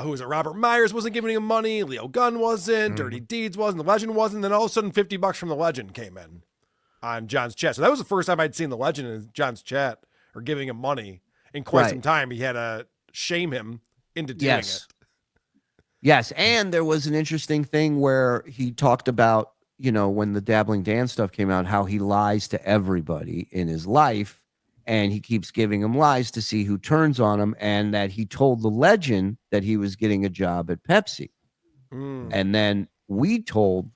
who was it? Robert Myers wasn't giving him money. Leo Gunn wasn't. Dirty Deeds wasn't. The legend wasn't. Then all of a sudden, $50 from the legend came in on John's chat. So that was the first time I'd seen the legend in John's chat or giving him money in quite some time. He had to shame him into doing it. Yes, and there was an interesting thing where he talked about, when the Dabbling Dan stuff came out, how he lies to everybody in his life, and he keeps giving him lies to see who turns on him, and that he told the legend that he was getting a job at Pepsi. And then we told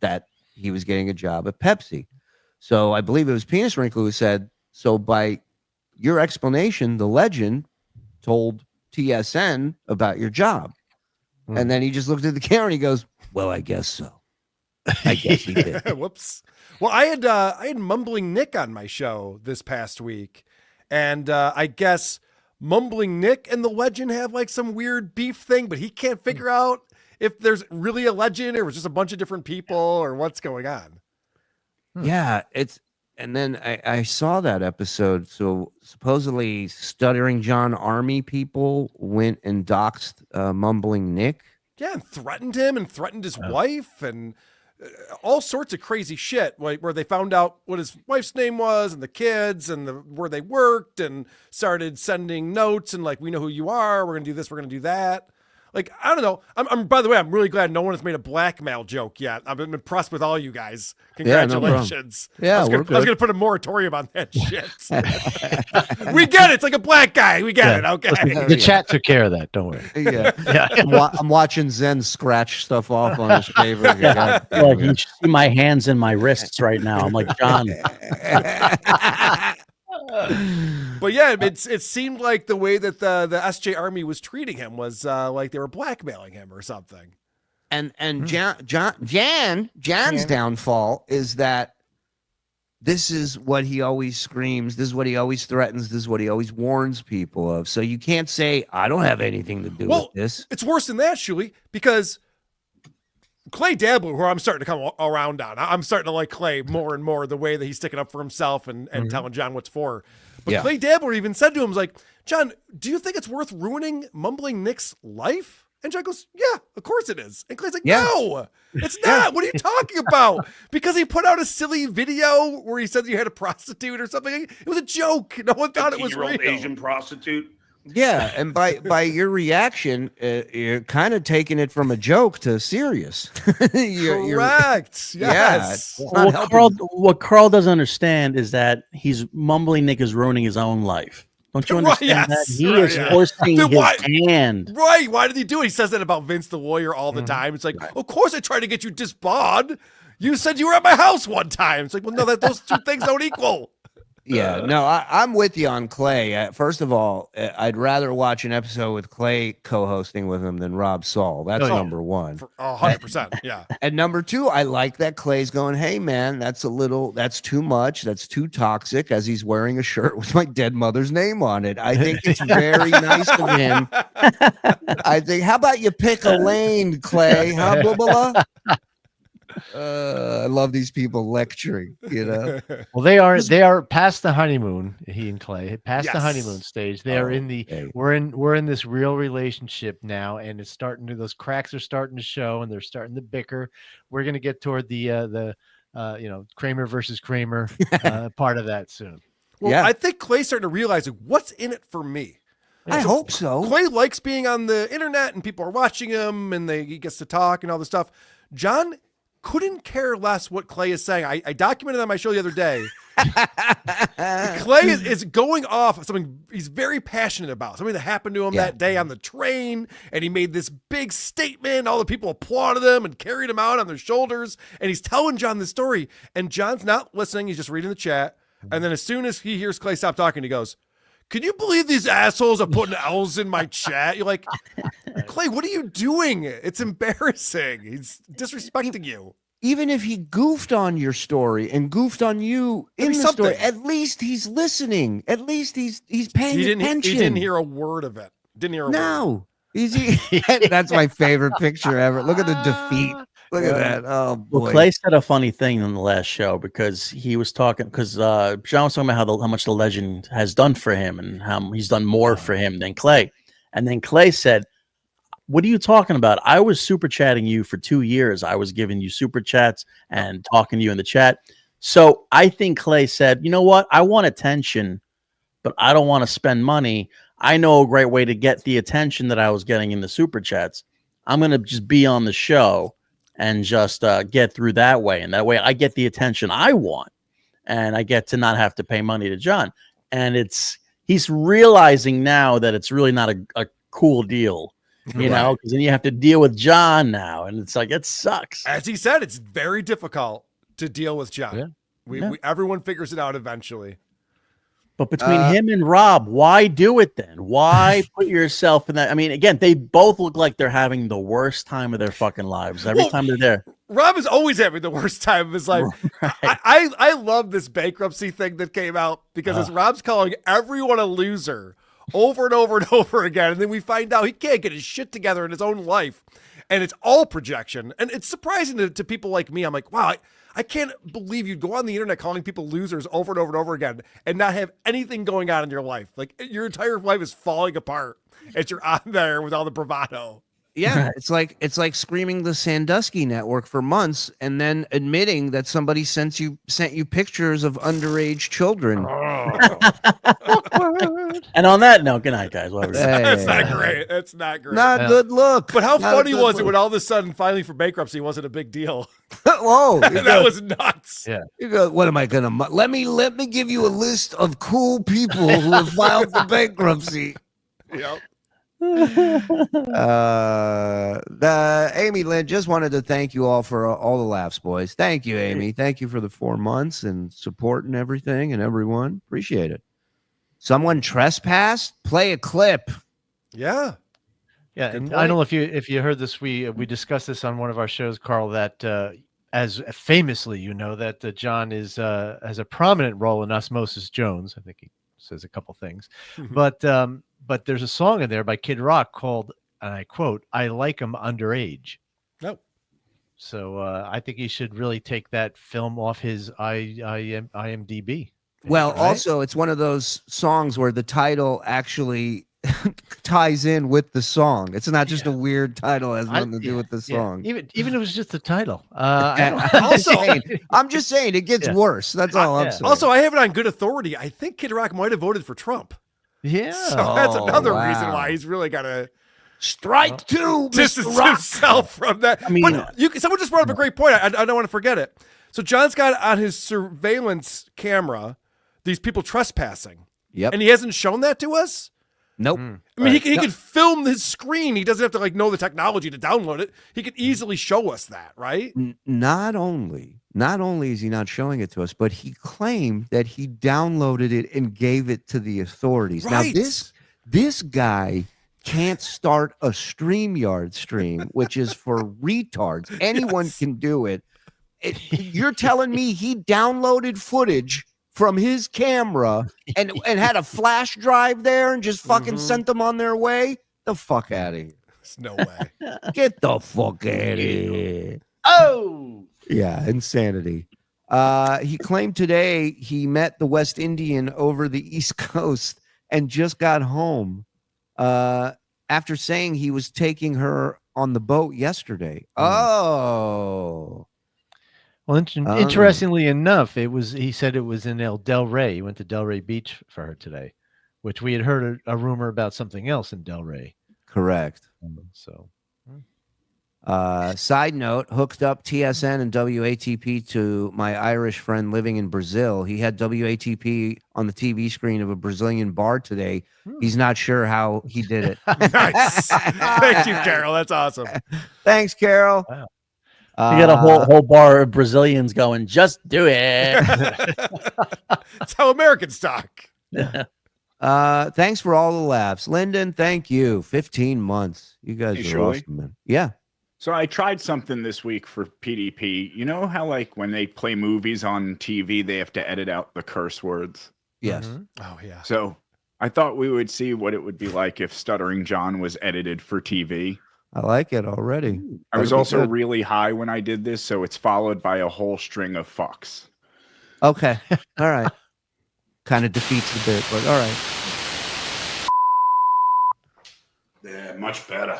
that he was getting a job at Pepsi. So I believe it was Penis Wrinkle who said, so by your explanation, the legend told TSN about your job. And then he just looked at the camera and he goes, well, I guess so. I guess he did. Whoops. Well, I had Mumbling Nick on my show this past week. And I guess Mumbling Nick and the legend have like some weird beef thing, but he can't figure out if there's really a legend or it was just a bunch of different people or what's going on. Yeah, and then I saw that episode. So supposedly Stuttering John Army people went and doxed Mumbling Nick. Yeah, and threatened him and threatened his wife and all sorts of crazy shit, like where they found out what his wife's name was and the kids and where they worked and started sending notes and like, we know who you are. We're going to do this. We're going to do that. Like, I don't know. I'm by the way, I'm really glad no one has made a blackmail joke yet. I've been impressed with all you guys. Congratulations. Yeah, I was going to put a moratorium on that shit. We get it. It's like a black guy. We get it. Okay. The chat took care of that. Don't worry. Yeah. I'm watching Zen scratch stuff off on his favorite. Like you see my hands and my wrists right now. I'm like, John. But yeah, it seemed like the way that the SJ Army was treating him was like they were blackmailing him or something. And John's downfall is that this is what he always screams. This is what he always threatens. This is what he always warns people of. So you can't say, I don't have anything to do with this. It's worse than that, Shuli, because Clay Dabbler, who I'm starting to come around on. I'm starting to like Clay more and more, the way that he's sticking up for himself and telling John what's for. But Clay Dabbler even said to him, like, John, do you think it's worth ruining Mumbling Nick's life? And John goes, yeah, of course it is. And Clay's like, no, it's not. What are you talking about? Because he put out a silly video where he said you had a prostitute or something. It was a joke. No one thought it was real. Asian prostitute. Yeah, and by your reaction, you're kind of taking it from a joke to serious. Correct. Yes. What Karl doesn't understand is that Mumbling Nick is ruining his own life. Don't you understand that? He is forcing his hand. Right. Why did he do it? He says that about Vince the lawyer all the time. It's like, of course I tried to get you disbarred. You said you were at my house one time. It's like, well, no, those two things don't equal. Yeah, no, I'm with you on Clay. First of all, I'd rather watch an episode with Clay co-hosting with him than Rob Saul. That's number one. 100%. Yeah. And number two, I like that Clay's going, hey, man, that's too much. That's too toxic, as he's wearing a shirt with my dead mother's name on it. I think it's very nice of him. I think, how about you pick a lane, Clay? Huh, blah, blah, blah? I love these people lecturing, you know. Well, they are past the honeymoon. He and Clay past the honeymoon stage. They are in the we're in this real relationship now, and it's starting to, those cracks are starting to show, and they're starting to bicker. We're gonna get toward the Kramer versus Kramer part of that soon. Well, I think Clay's starting to realize what's in it for me. I hope so. Clay likes being on the internet, and people are watching him, and he gets to talk and all this stuff. John couldn't care less what Clay is saying. I documented on my show the other day. Clay is going off of something he's very passionate about, something that happened to him that day on the train, and he made this big statement. All the people applauded him and carried him out on their shoulders, and he's telling John the story, and John's not listening. He's just reading the chat, and then as soon as he hears Clay stop talking, he goes, "Can you believe these assholes are putting L's in my chat?" You're like, Clay, what are you doing? It's embarrassing. He's disrespecting you. Even if he goofed on your story and goofed on you in the story, at least he's listening. At least he's paying attention. He didn't hear a word of it. Didn't hear a word. No. That's my favorite picture ever. Look at the defeat. Look at that. Oh, boy. Well, Clay said a funny thing in the last show because he was talking, because John was talking about how much the legend has done for him and how he's done more for him than Clay. And then Clay said, "What are you talking about? I was super chatting you for 2 years. I was giving you super chats and talking to you in the chat." So I think Clay said, "You know what? I want attention, but I don't want to spend money. I know a great way to get the attention that I was getting in the super chats. I'm going to just be on the show and just get through that way. And that way I get the attention I want and I get to not have to pay money to John." And he's realizing now that it's really not a cool deal, you know, because then you have to deal with John now. And it's like, it sucks. As he said, it's very difficult to deal with John. Yeah. Everyone figures it out eventually. But between him and Rob, why do it then? Why put yourself in that? I mean, again, they both look like they're having the worst time of their fucking lives every time they're there. Rob is always having the worst time of his life. Right. I love this bankruptcy thing that came out because as Rob's calling everyone a loser over and over and over again, and then we find out he can't get his shit together in his own life, and it's all projection. And it's surprising to people like me. I'm like, wow, I can't believe you'd go on the internet calling people losers over and over and over again and not have anything going on in your life. Like your entire life is falling apart as you're on there with all the bravado. Yeah, it's like screaming the Sandusky network for months and then admitting that somebody sent you pictures of underage children. And on that note, good night, guys. That's not great. That's not great. Not good look. But how funny was it when all of a sudden filing for bankruptcy wasn't a big deal? Whoa, that was nuts. Yeah. You go, what am I gonna let me give you a list of cool people who have filed for bankruptcy. Yep. Amy Lynn just wanted to thank you all for all the laughs, boys. Thank you, Amy. Thank you for the 4 months and support and everything and everyone. Appreciate it. Someone trespassed? Play a clip. Yeah. Yeah, and I don't know if you heard this. We discussed this on one of our shows, Karl. That as famously, you know, that John has a prominent role in Osmosis Jones. I think he says a couple things, but there's a song in there by Kid Rock called, and I quote, "I like 'em underage." Nope. So I think he should really take that film off his IMDb. Well, also, it's one of those songs where the title actually ties in with the song. It's not just a weird title, has nothing to do with the song. Even if it was just the title. I'm just saying it gets worse. That's all I'm saying. Also, I have it on good authority. I think Kid Rock might have voted for Trump. Yeah. So that's another reason why he's really got to strike two, distance Mr. Rock. himself from that. I mean, but someone just brought up a great point. I don't want to forget it. So John's got on his surveillance camera these people trespassing. Yep. And he hasn't shown that to us? Nope. I mean, he could film his screen. He doesn't have to like know the technology to download it. He could easily show us that, right? Not only is he not showing it to us, but he claimed that he downloaded it and gave it to the authorities. Right. Now this guy can't start a StreamYard stream, which is for retards. Anyone can do it. You're telling me he downloaded footage from his camera and had a flash drive there and just fucking sent them on their way? The fuck out of here. There's no way. Get the fuck out of here. Oh, Yeah, insanity. He claimed today he met the West Indian over the East Coast and just got home after saying he was taking her on the boat yesterday. Oh. well, interestingly enough, he said it was in Del Rey. He went to Delray Beach for her today, which we had heard a rumor about something else in Del Rey. Correct. So, Side note, hooked up TSN and WATP to my Irish friend living in Brazil. He had WATP on the TV screen of a Brazilian bar today. He's not sure how he did it. Nice. Thank you, Carol. That's awesome. Thanks, Carol. Wow. You got a whole bar of Brazilians going, just do it. That's how Americans talk. Thanks for all the laughs. Lyndon, thank you. 15 months. You guys Hey, are Shuli. awesome, man. Yeah. So I tried something this week for PDP. You know how like when they play movies on TV, they have to edit out the curse words? Yes. Oh, yeah. So I thought we would see what it would be like if Stuttering John was edited for TV. I like it already. I was That'd be also good. really high when I did this, so it's followed by a whole string of fucks. Okay. All right. Kind of defeats the bit, but all right. Yeah, much better.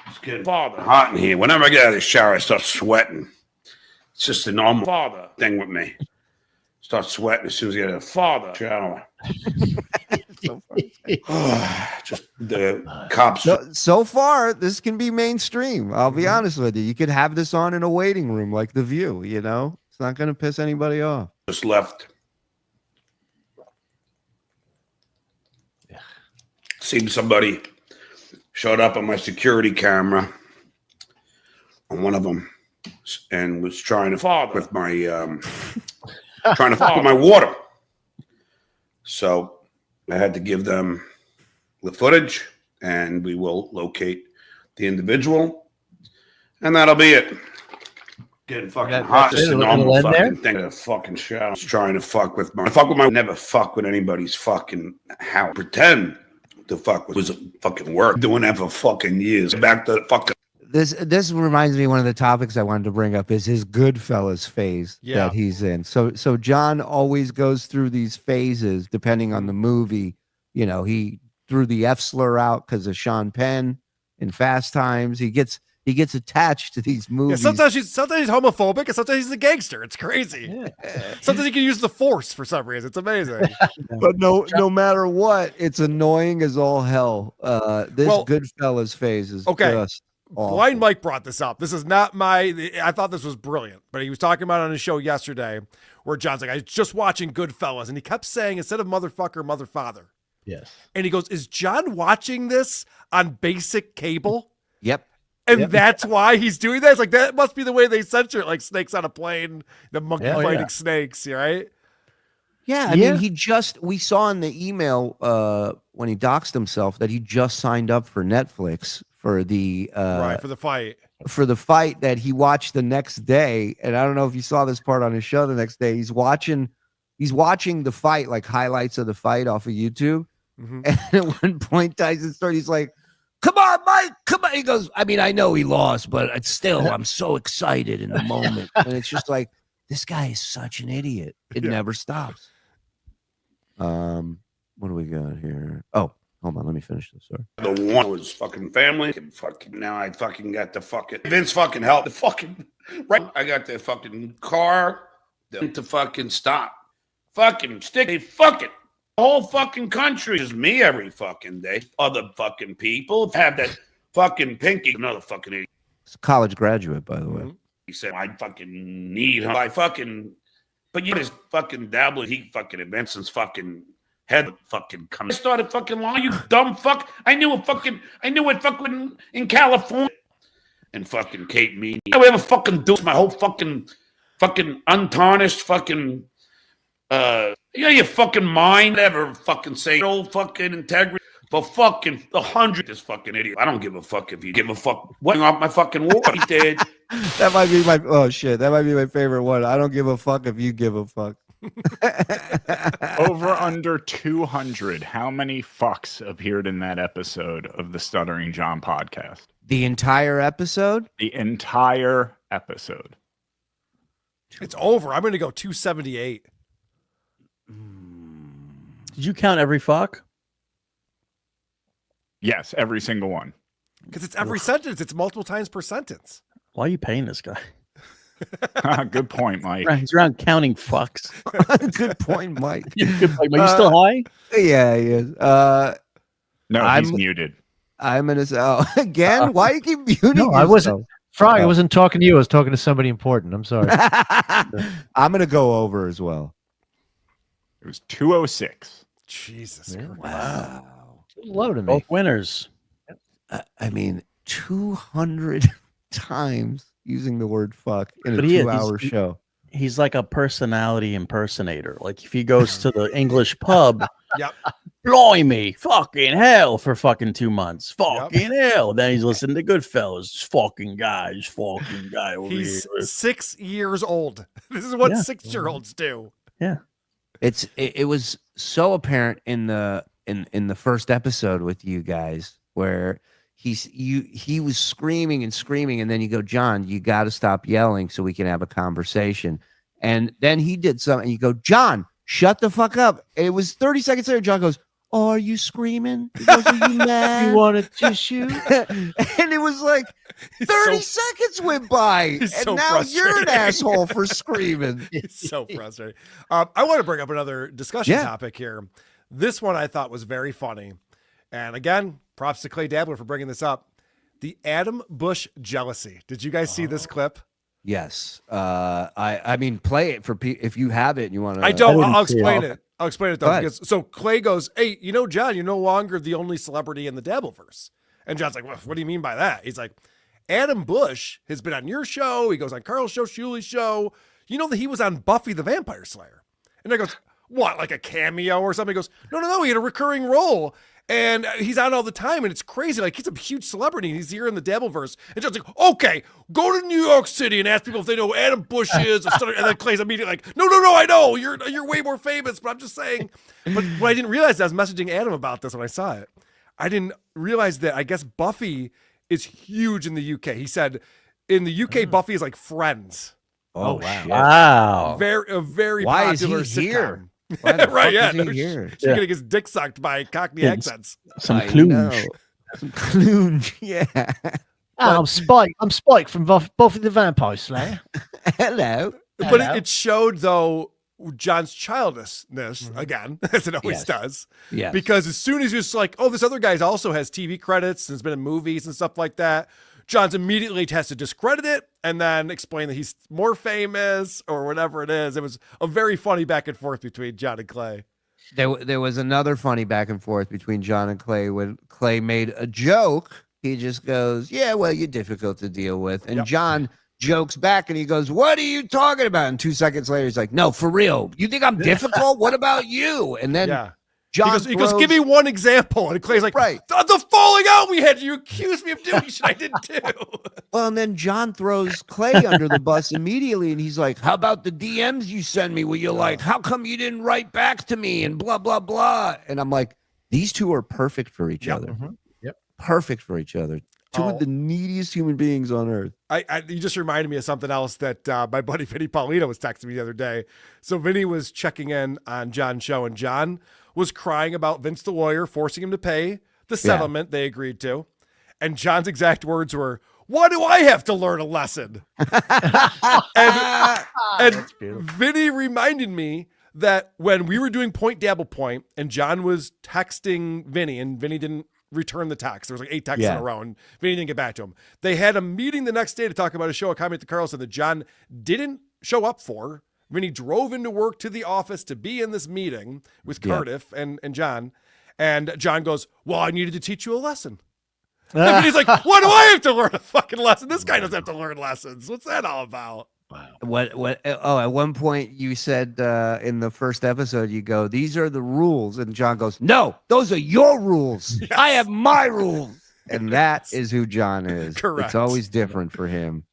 It's getting hot in here. Whenever I get out of the shower, I start sweating. It's just a normal father thing with me. Start sweating as soon as I get out of the father shower. Just the cops. So far, this can be mainstream. I'll be honest with you. You could have this on in a waiting room like The View, you know? It's not going to piss anybody off. Just left. Seemed somebody showed up on my security camera on one of them and was trying to fuck with my trying to fuck with my water. So I had to give them the footage, and we will locate the individual, and that'll be it. Getting fucking hot. Just a normal fucking thing. A fucking shower. Trying to fuck with my never fuck with anybody's fucking house. Pretend to fuck with was fucking work. Doing that for fucking years. Back to fucking. This reminds me, one of the topics I wanted to bring up is his Goodfellas phase that he's in. So John always goes through these phases depending on the movie. You know, he threw the F slur out because of Sean Penn in Fast Times. He gets attached to these movies. Yeah, sometimes he's homophobic, and sometimes he's a gangster. It's crazy. Yeah. Sometimes he can use the force for some reason. It's amazing. But no matter what, it's annoying as all hell. This Goodfellas phase is just awful. Blind Mike brought this up. This is not I thought this was brilliant, but he was talking about it on his show yesterday where John's like, I was just watching Goodfellas, and he kept saying, instead of motherfucker, mother father. Yes. And he goes, is John watching this on basic cable? Yep. And that's why he's doing that. It's like, that must be the way they censor it, like snakes on a plane, the monkey fighting snakes, right? Yeah, I mean, we saw in the email when he doxed himself that he just signed up for Netflix for the for the fight that he watched the next day. And I don't know if you saw this part on his show the next day. He's watching the fight, like highlights of the fight off of YouTube. Mm-hmm. And at one point, Tyson started, he's like, come on, Mike, come on. He goes, I mean, I know he lost, but it's still, I'm so excited in the moment. And it's just like, this guy is such an idiot. It never stops. What do we got here? Oh, hold on, let me finish this. Sorry. The one was fucking family. Fucking now I fucking got the fucking Vince fucking help. The fucking right. I got the fucking car to fucking stop. Fucking stick. They fucking the whole fucking country is me every fucking day. Other fucking people have that fucking pinky. Another fucking idiot. It's a college graduate, by the way. He said, I fucking need him. I fucking, but you know, this fucking dabbling, he fucking invents his fucking head fucking coming. I started fucking lying, you dumb fuck. I knew it fucking in California. And fucking Kate Meany. I ever fucking do my whole fucking untarnished fucking your fucking mind ever fucking say old fucking integrity for fucking the 100th fucking idiot. I don't give a fuck if you give a fuck what off my fucking war. He did. That might be that might be my favorite one. I don't give a fuck if you give a fuck. Over under 200. How many fucks appeared in that episode of the Stuttering John podcast? The entire episode? The entire episode. It's over. I'm going to go 278. Did you count every fuck? Yes, every single one. Because it's every sentence. It's multiple times per sentence. Why are you paying this guy? Good point, Mike. He's around counting fucks. Good point, Mike. Good point. Are you still high? Yeah, he is. No, he's muted. I'm gonna say again. Why do you keep muting? No, I wasn't. Frog, I wasn't talking to you. I was talking to somebody important. I'm sorry. I'm gonna go over as well. It was 206. Jesus Yeah. Christ. Wow. Low to me. Both winners. I mean, 200 times using the word fuck in a But he is. 2-hour show. He's like a personality impersonator. Like if he goes to the English pub, Yep. blimey, fucking hell for fucking 2 months. Fucking hell. Then he's listening to Goodfellas. Fucking guy over He's here. 6 years old. This is what 6-year-olds do. Yeah. It was so apparent in the first episode with you guys where he was screaming and screaming, and then you go, John, you got to stop yelling so we can have a conversation. And then he did something, and you go, John, shut the fuck up. And it was 30 seconds later, John goes, oh, are you screaming? He goes, are you mad? You want a tissue? And it was like 30 seconds went by, and so now you're an frustrating. asshole for screaming. It's so frustrating. I want to bring up another discussion topic here. This one I thought was very funny. And again, props to Clay Dabbler for bringing this up. The Adam Bush jealousy. Did you guys see this clip? Yes. I mean, play it for if you have it and you want to. I don't. I'll see it. explain it. I'll explain it though. Go ahead. Because, so Clay goes, hey, John, you're no longer the only celebrity in the Dabbleverse. And John's like, what do you mean by that? He's like, Adam Bush has been on your show. He goes on Karl's show, Shuli's show. You know that he was on Buffy the Vampire Slayer. And I goes, what, like a cameo or something? He goes, no, he had a recurring role. And he's on all the time, and it's crazy. Like, he's a huge celebrity, and he's here in the Dabbleverse. And John's like, okay, go to New York City and ask people if they know who Adam Bush is. And then Clay's immediately like, no, I know. You're way more famous, but I'm just saying. But what I didn't realize, I was messaging Adam about this when I saw it. I didn't realize that I guess Buffy is huge in the UK. He said in the UK, Buffy is like Friends. Oh, wow. Wow. A very Why is popular he here? sitcom. Why the Right, fuck yeah. is he here? He's getting his dick sucked by Cockney accents. Some I clues. know. Some clues, yeah. I'm Spike. I'm Spike from Buffy the Vampire Slayer. Hello. But it showed, though, John's childishness, again, as it always does. Yes. Because as soon as you're just like, oh, this other guy also has TV credits and has been in movies and stuff like that, John's immediately has to discredit it and then explain that he's more famous or whatever it is. It was a very funny back and forth between John and Clay. There was another funny back and forth between John and Clay when Clay made a joke. He just goes, yeah, well, you're difficult to deal with. And John jokes back and he goes, what are you talking about? And 2 seconds later, he's like, no, for real. You think I'm difficult? What about you? And then John he goes, give me one example. And Clay's like, the falling out we had. You accused me of doing shit I didn't do. Well, and then John throws Clay under the bus immediately. And he's like, how about the DMs you send me where you're like, how come you didn't write back to me and blah, blah, blah. And I'm like, these two are perfect for each other. Yep. Perfect for each other. Two of the neediest human beings on earth. You just reminded me of something else that my buddy Vinny Paulino was texting me the other day. So Vinny was checking in on John's show, and John was crying about Vince the lawyer forcing him to pay the settlement they agreed to. And John's exact words were, why do I have to learn a lesson? and Vinny reminded me that when we were doing Point DabblePoint and John was texting Vinny and Vinny didn't return the text. There was like 8 texts in a row and Vinny didn't get back to him. They had a meeting the next day to talk about a show, a comment that Karl said that John didn't show up for Vinny drove into work to the office to be in this meeting with Cardiff and John. And John goes, well, I needed to teach you a lesson. And Vinny's like, why do I have to learn a fucking lesson? This guy doesn't have to learn lessons. What's that all about? Wow. What? Oh, at one point you said in the first episode, you go, these are the rules. And John goes, no, those are your rules. Yes. I have my rules. And that is who John is. Correct. It's always different for him.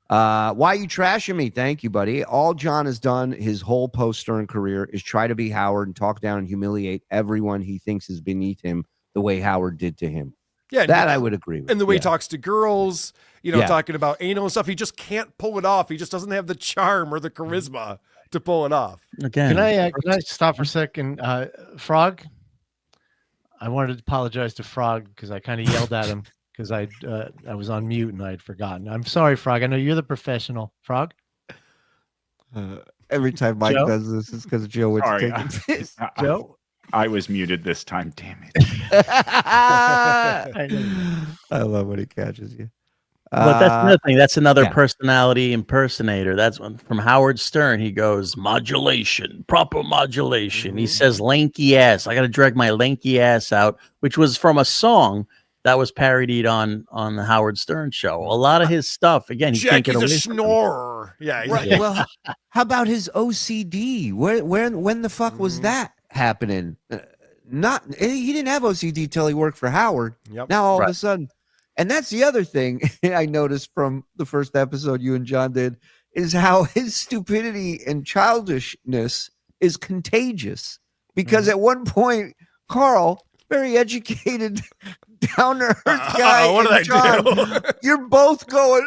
Why are you trashing me? Thank you, buddy. All John has done his whole post-Stern career is try to be Howard and talk down and humiliate everyone he thinks is beneath him the way Howard did to him. Yeah, that I would agree with. And the way he talks to girls, talking about anal and stuff, he just can't pull it off. He just doesn't have the charm or the charisma to pull it off. Again, can I stop for a second? Frog, I wanted to apologize to Frog because I kind of yelled at him because I was on mute and I had forgotten. I'm sorry, Frog. I know you're the professional. Frog? Every time Mike does this, it's because Joe would take a piss. Joe? I was muted this time. Damn it. I love when he catches you. But that's another thing. That's another personality impersonator. That's one from Howard Stern. He goes, modulation, proper modulation. He says lanky ass. I got to drag my lanky ass out, which was from a song that was parodied on the Howard Stern show. A lot of his stuff, again, he can't get away Jackie's a from snorer. Yeah. Right. Well, how about his OCD? When the fuck was that happening? He didn't have OCD till he worked for Howard. Yep. Now all of a sudden, and that's the other thing I noticed from the first episode you and John did is how his stupidity and childishness is contagious. Because at one point, Karl, very educated, down to earth guy, what did I do? You're both going,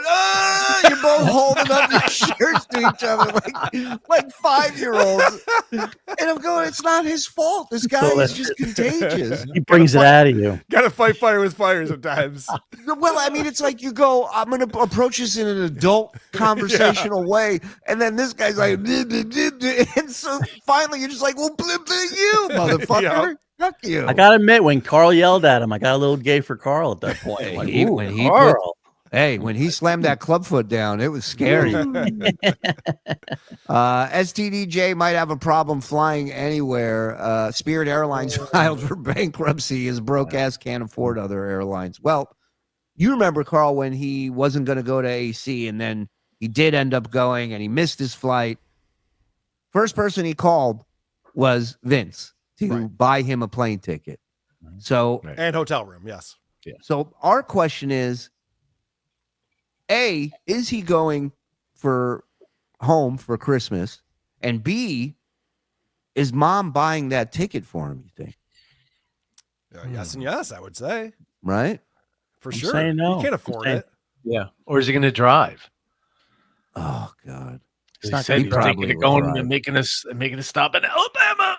you're both holding up your shirts to each other like 5-year-olds. And I'm going, it's not his fault. This guy is just contagious. He brings it out of you. Got to fight fire with fire sometimes. Well, I mean, it's like you go, I'm going to approach this in an adult conversational way. And then this guy's like, and so finally you're just like, well, you, motherfucker. Yeah. Fuck you. I gotta admit, when Karl yelled at him, I got a little gay for Karl at that point. I'm like, when he slammed that clubfoot down, it was scary. STDJ might have a problem flying anywhere. Spirit Airlines filed for bankruptcy. His broke ass can't afford other airlines. Well, you remember, Karl, when he wasn't going to go to AC and then he did end up going and he missed his flight. First person he called was Vince to buy him a plane ticket. So and hotel room, yes. Yeah. So our question is, A, is he going for home for Christmas? And B, is mom buying that ticket for him, you think? Yes and yes, I would say. Right? For I'm sure. saying no. You can't afford it. Yeah. Or is he going to drive? Oh, God. He's not going to be thinking of going and making a stop in Alabama.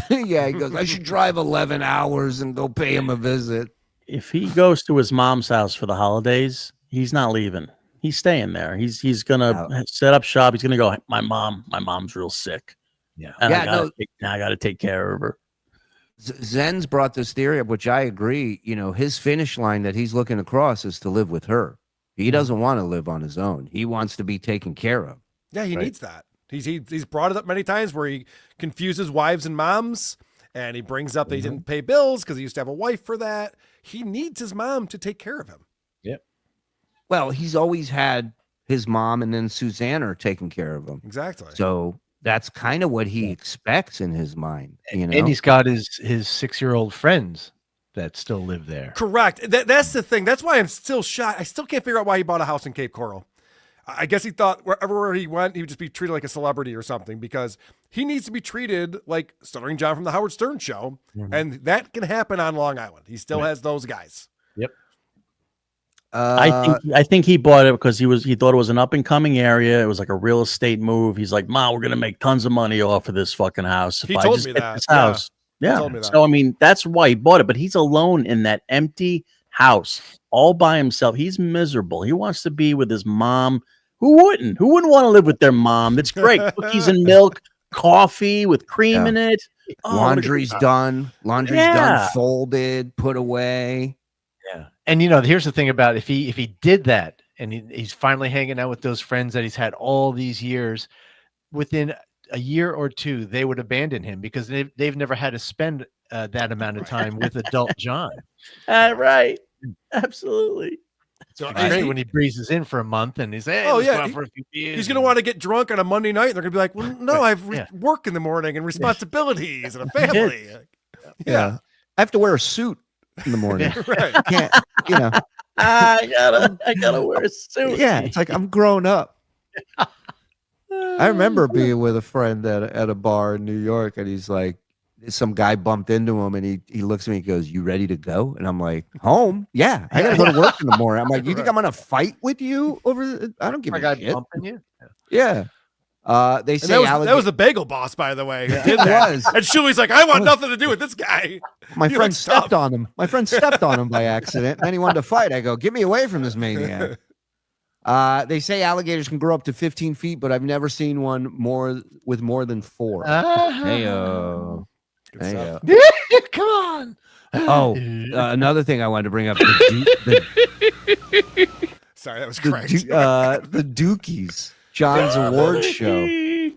Yeah, he goes, I should drive 11 hours and go pay him a visit. If he goes to his mom's house for the holidays, he's not leaving. He's staying there. He's gonna set up shop. He's gonna go, my mom's real sick. Yeah. And I gotta take care of her. Zen's brought this theory up, which I agree. You know, his finish line that he's looking across is to live with her. He doesn't want to live on his own. He wants to be taken care of. Yeah, he needs that. He's brought it up many times where he confuses wives and moms, and he brings up that he didn't pay bills because he used to have a wife for that. He needs his mom to take care of him. Yep. Well, he's always had his mom and then Susanna taking care of him. Exactly. So that's kind of what he expects in his mind. You know? And he's got his 6-year-old friends that still live there. Correct. That's the thing. That's why I'm still shocked. I still can't figure out why he bought a house in Cape Coral. I guess he thought wherever he went, he would just be treated like a celebrity or something, because he needs to be treated like Stuttering John from the Howard Stern show. And that can happen on Long Island. He still has those guys. Yep. I think he bought it because he thought it was an up and coming area. It was like a real estate move. He's like, Ma, we're gonna make tons of money off of this fucking house. He told me that. This house. Yeah. Told me that. So I mean, that's why he bought it. But he's alone in that empty house, all by himself. He's miserable. He wants to be with his mom. Who wouldn't want to live with their mom? That's great. Cookies and milk, coffee with cream in it. Oh, Laundry's done. Laundry's done, folded, put away. Yeah. And here's the thing about if he did that and he's finally hanging out with those friends that he's had all these years, within a year or two, they would abandon him because they've never had to spend that amount of time with adult John. Right. Absolutely. So Especially when he breezes in for a month and he's, hey, Oh, let's yeah, go out for a few beers. he's going to want to get drunk on a Monday night, and they're going to be like, well, no, I have work in the morning and responsibilities and a family. Yeah. I have to wear a suit in the morning. Right. I can't, you know. I gotta wear a suit. Yeah, it's like I'm grown up. I remember being with a friend at a bar in New York, and he's like, some guy bumped into him, and he looks at me and goes, "You ready to go?" And I'm like, "Home? Yeah, I gotta go to work in the morning." I'm like, "You think I'm gonna fight with you over? I don't give a shit." Bumping you? Yeah. They say that was the bagel boss, by the way. Who did It that. was. And Shuli's like, I want nothing to do with this guy. My He friend looks stepped tough. on him. My friend stepped on him by accident, and then he wanted to fight. I go, "Get me away from this maniac." They say alligators can grow up to 15 feet, but I've never seen one with more than 4. Heyo. Heyo. Come on. Oh, another thing I wanted to bring up. Sorry, that was correct. The Dookies, John's award show.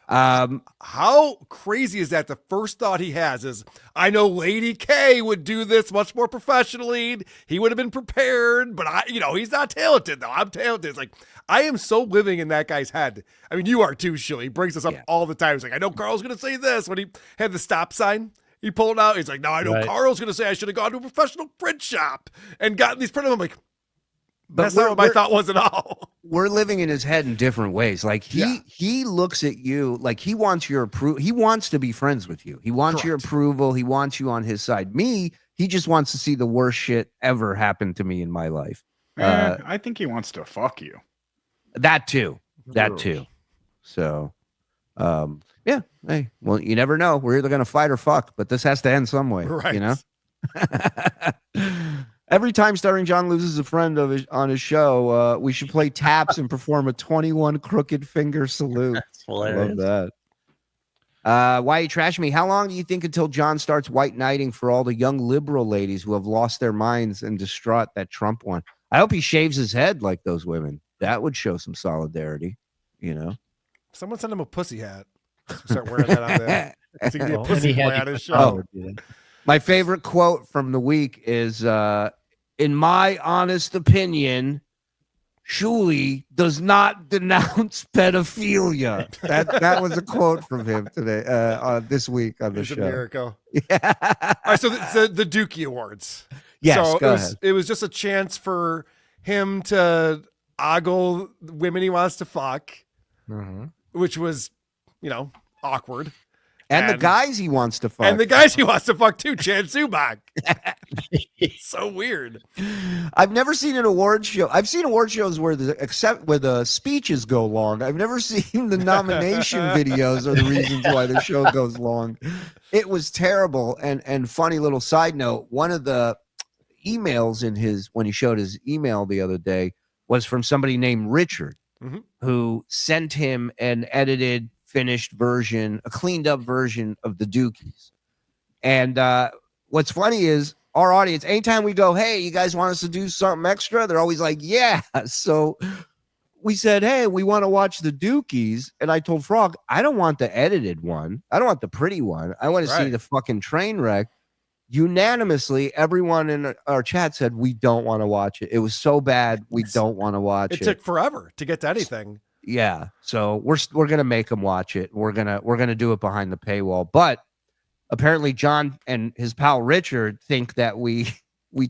How crazy is that? The first thought he has is, I know Lady K would do this much more professionally. He would have been prepared, but he's not talented though. I'm talented. It's like, I am so living in that guy's head. I mean, you are too, Shuli. He brings this up all the time. He's like, I know Karl's going to say this when he had the stop sign. He pulled out. He's like, no, I know Karl's going to say I should have gone to a professional print shop and gotten these printed. I'm like, that's not what my thought was at all. We're living in his head in different ways. Like he looks at you like he wants your approval. He wants to be friends with you. He wants your approval. He wants you on his side. Me, he just wants to see the worst shit ever happen to me in my life. I think he wants to fuck you. That too. So, yeah. Hey, well, you never know. We're either gonna fight or fuck, but this has to end some way. Right. You know. Every time Stuttering John loses a friend on his show, we should play taps and perform a 21 crooked finger salute. That's hilarious. I love that. Why you trash me? How long do you think until John starts white knighting for all the young liberal ladies who have lost their minds and distraught that Trump won? I hope he shaves his head like those women. That would show some solidarity, Someone send him a pussy hat. Start wearing that on there. So he can be a pussy boy on his show. My favorite quote from the week is, in my honest opinion, Shuli does not denounce pedophilia. That was a quote from him today, this week on the It's show. a miracle. Yeah. All right, so the Dookie Awards. Yes, so go ahead. It was just a chance for him to ogle women he wants to fuck, which was, awkward. And the guys he wants to fuck. And the guys he wants to fuck too, Chad Zubak. So weird. I've never seen an award show. I've seen award shows where the speeches go long. I've never seen the nomination videos or the reasons why the show goes long. It was terrible. And funny little side note, one of the emails when he showed his email the other day was from somebody named Richard, who sent him an edited, finished version, a cleaned up version of the Dookies. And what's funny is our audience, anytime we go, hey, you guys want us to do something extra? They're always like, yeah. So we said, hey, we want to watch the Dookies. And I told Frog, I don't want the edited one. I don't want the pretty one. I want to see the fucking train wreck. Unanimously, everyone in our chat said, we don't want to watch it. It was so bad. We don't want to watch it. It took forever to get to anything. Yeah, so we're gonna make him watch it. We're gonna do it behind the paywall. But apparently, John and his pal Richard think that we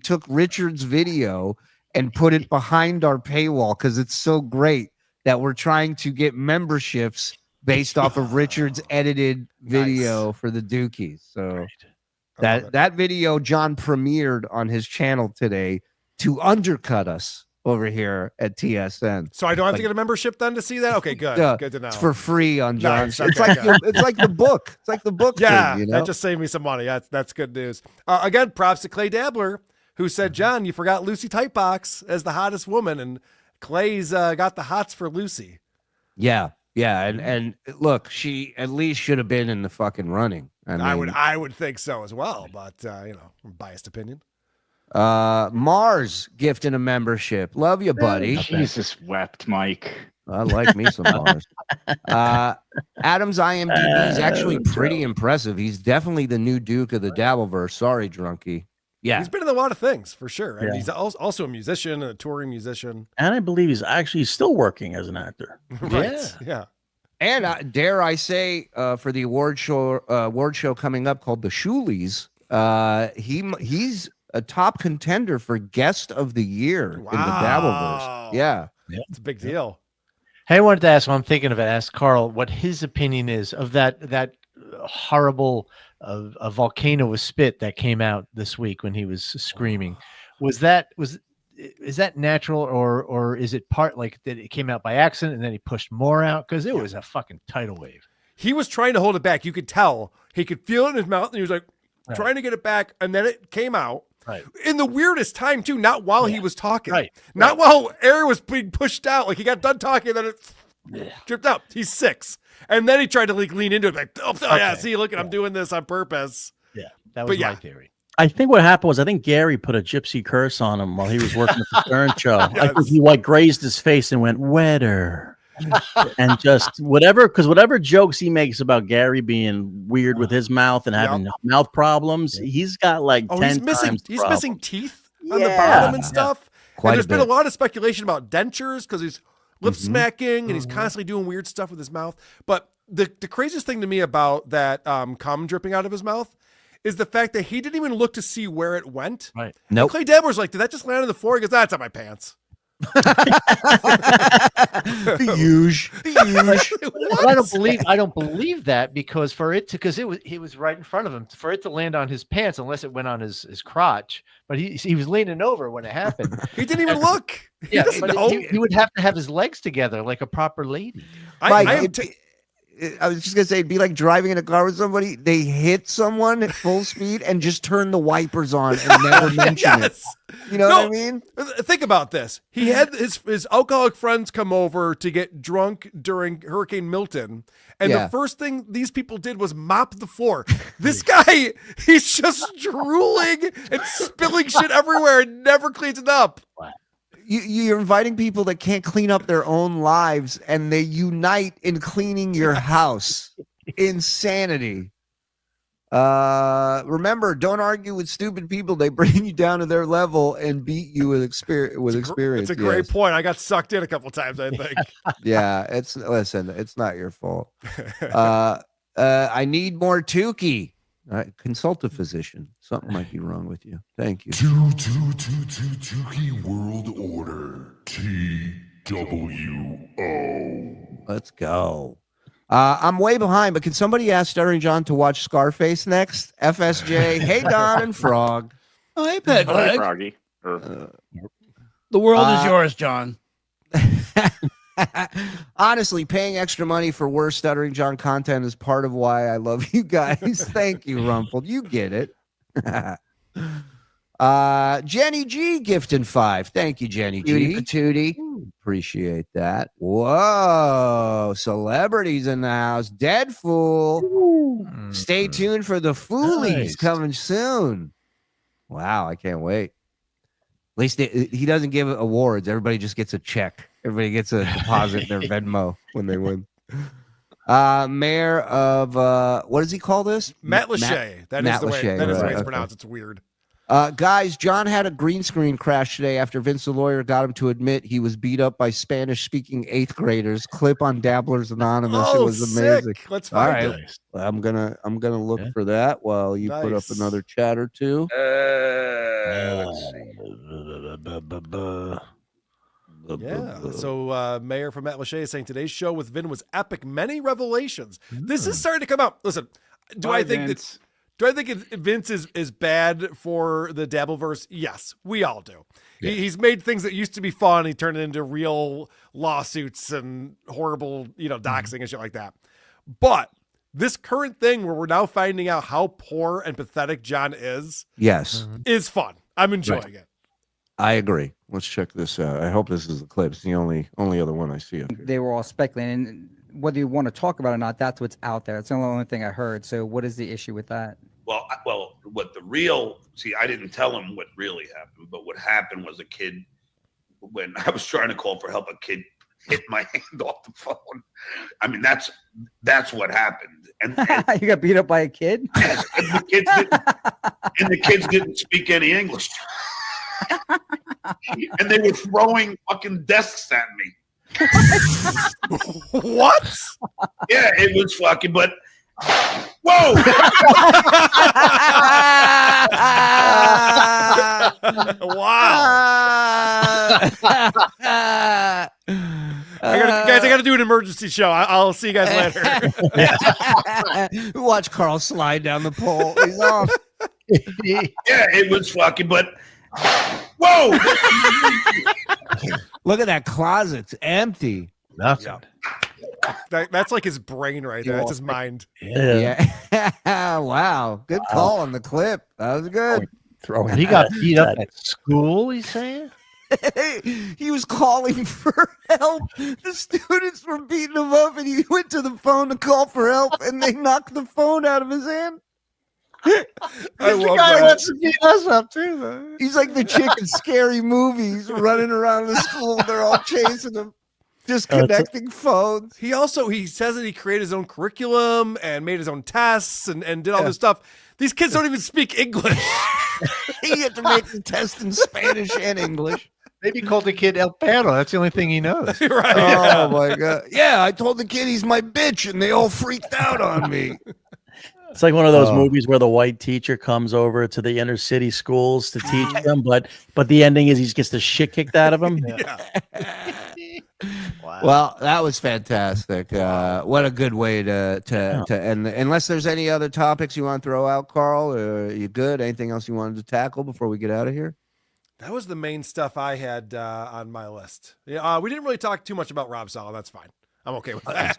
took Richard's video and put it behind our paywall because it's so great that we're trying to get memberships based off of Richard's edited video for the Dookies. So that video John premiered on his channel today to undercut us over here at TSN. So I don't have to get a membership then to see that? Okay, good. Good to know. It's for free on John's. Nice. It's like the book. It's like the book thing, that just saved me some money. That's good news. Again, props to Clay Dabbler, who said, John, you forgot Lucy Tightbox as the hottest woman, and Clay's got the hots for Lucy. Yeah. And look, she at least should have been in the fucking running. I would think so as well, but biased opinion. Mars gifting a membership. Love you, buddy. Jesus wept, Mike. I like me some bars. Adam's IMDb is actually pretty impressive. He's definitely the new Duke of the Dabbleverse. Sorry, Drunky. Yeah. He's been in a lot of things for sure. And Yeah. he's also a musician and a touring musician. And I believe he's actually still working as an actor. Right. Yeah. And dare I say, for the award show coming up called the Shulies, he's a top contender for guest of the year in the Dabbleverse. Yeah. It's a big deal. Hey, I wanted to ask, while I'm thinking of it, ask Karl what his opinion is of that horrible a volcano of spit that came out this week when he was screaming. Is that natural, or is it part like that it came out by accident and then he pushed more out? Because it was a fucking tidal wave. He was trying to hold it back. You could tell. He could feel it in his mouth, and he was like trying to get it back, and then it came out. Right. In the weirdest time, too, not while he was talking. Right. Not while air was being pushed out. Like, he got done talking, and then it dripped out. He's 6. And then he tried to lean into it, like, yeah, see, look, I'm doing this on purpose. Yeah, that was my theory. I think what happened was Gary put a gypsy curse on him while he was working at the Stern show. Yes. I think he grazed his face and went wetter. And just whatever jokes he makes about Gary being weird with his mouth and having mouth problems, he's got 10 times he's missing teeth on the bottom and stuff. Quite and there's a been bit. a lot of speculation about dentures because he's lip smacking and he's constantly doing weird stuff with his mouth. But the craziest thing to me about that cum dripping out of his mouth is the fact that he didn't even look to see where it went. Right. Nope. Clay Dabbler's like, did that just land on the floor? He goes, that's on my pants. Huge. But I don't believe that because he was right in front of him for it to land on his pants, unless it went on his crotch. But he was leaning over when it happened. He didn't even look. Yeah, He doesn't but know. he would have to have his legs together like a proper lady. I was just gonna say, it'd be like driving in a car with somebody. They hit someone at full speed and just turn the wipers on and never mention it. You know what I mean? Think about this. He had his alcoholic friends come over to get drunk during Hurricane Milton, and the first thing these people did was mop the floor. This guy, he's just drooling and spilling shit everywhere and never cleans it up. You're inviting people that can't clean up their own lives, and they unite in cleaning your house. Insanity. Remember, don't argue with stupid people. They bring you down to their level and beat you with experience. It's a great point. I got sucked in a couple times, I think. Yeah, it's not your fault. I need more Tookie. Consult a physician. Something might be wrong with you. Thank you. Tookie World Order. TWO. Let's go. I'm way behind, but can somebody ask Stuttering John to watch Scarface next? FSJ. Hey, Don and Frog. Oh, hey, Peg Hello, Leg. Froggy. The world is yours, John. Honestly, paying extra money for worse Stuttering John content is part of why I love you guys. Thank you, Rumpled. You get it. Jenny G gifting 5. Thank you, Jenny G. Patootie. Appreciate that. Whoa, celebrities in the house. Dead Fool. Stay tuned for the Foolies coming soon. Wow, I can't wait. At least he doesn't give awards. Everybody just gets a check. Everybody gets a deposit in their Venmo when they win. Mayor of what does he call this? Matt Lachey. That is the way it's pronounced. It's weird. Guys, John had a green screen crash today after Vince the lawyer got him to admit he was beat up by Spanish-speaking 8th graders. Clip on Dabblers Anonymous. It was amazing. Sick. Let's find it. I'm gonna look for that while you put up another chat or two. Let's see. Yeah. So Mayor from Matt Lachey is saying today's show with Vin was epic. Many revelations. This is starting to come out. Listen, do I think Vince is bad for the Dabbleverse? Yes, we all do. Yeah. He's made things that used to be fun. He turned it into real lawsuits and horrible, doxing and shit like that. But this current thing where we're now finding out how poor and pathetic John is is fun. I'm enjoying it. I agree. Let's check this out. I hope this is the clip. It's the only other one I see up here. They were all speculating. And whether you want to talk about it or not, that's what's out there. It's the only thing I heard. So what is the issue with that? Well, I didn't tell him what really happened, but what happened was a kid, when I was trying to call for help, a kid hit my hand off the phone. I mean, that's what happened. And You got beat up by a kid? yes, and the kids didn't speak any English. And they were throwing fucking desks at me. What? Yeah, it was fucking, but whoa! Wow. I gotta do an emergency show. I'll see you guys later. Watch Karl slide down the pole. He's off. Yeah, it was fucking, but whoa! Look at that closet. It's empty. Nothing. That's like his brain right there. That's his mind. Yeah. Wow. Good call on the clip. That was good. Throwing He got beat up at school, he's saying? He was calling for help. The students were beating him up, and he went to the phone to call for help, and they knocked the phone out of his hand. I love guy that. wants to beat us up too, though. He's like the chick in Scary Movies running around the school. They're all chasing him, disconnecting phones. He says that he created his own curriculum and made his own tests and did all this stuff. These kids don't even speak English. He had to make the test in Spanish and English. Maybe he called the kid El Perro. That's the only thing he knows. Right. Oh my god! Yeah, I told the kid he's my bitch, and they all freaked out on me. It's like one of those movies where the white teacher comes over to the inner city schools to teach them, but the ending is he gets the shit kicked out of him. Wow. Well, that was fantastic. What a good way to end. Unless there's any other topics you want to throw out, Karl, you good? Anything else you wanted to tackle before we get out of here? That was the main stuff I had on my list. Yeah, we didn't really talk too much about Rob Sala. That's fine. I'm okay with that.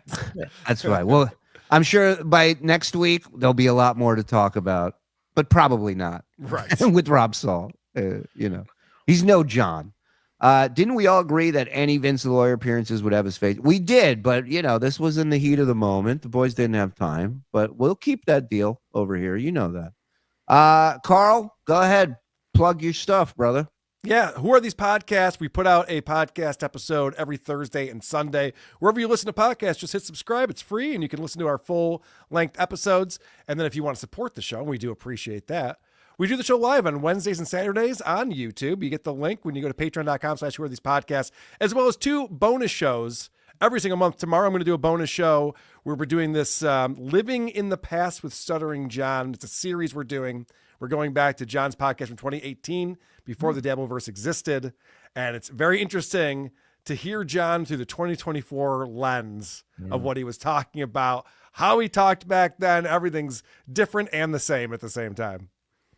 That's fine. Well, I'm sure by next week there'll be a lot more to talk about, but probably not. Right. With Rob Saul, he's no John. Didn't we all agree that any Vince the Lawyer appearances would have his face? We did, but this was in the heat of the moment. The boys didn't have time, but we'll keep that deal over here. You know that. Karl, go ahead. Plug your stuff, brother. Yeah, Who Are These Podcasts? We put out a podcast episode every Thursday and Sunday. Wherever you listen to podcasts, just hit subscribe. It's free, and you can listen to our full-length episodes. And then if you want to support the show, we do appreciate that. We do the show live on Wednesdays and Saturdays on YouTube. You get the link when you go to patreon.com/Who Are These Podcasts, as well as 2 bonus shows every single month. Tomorrow I'm going to do a bonus show where we're doing this Living in the Past with Stuttering John. It's a series we're doing. We're going back to John's podcast from 2018, before the Dabbleverse existed. And it's very interesting to hear John through the 2024 lens of what he was talking about, how he talked back then. Everything's different and the same at the same time.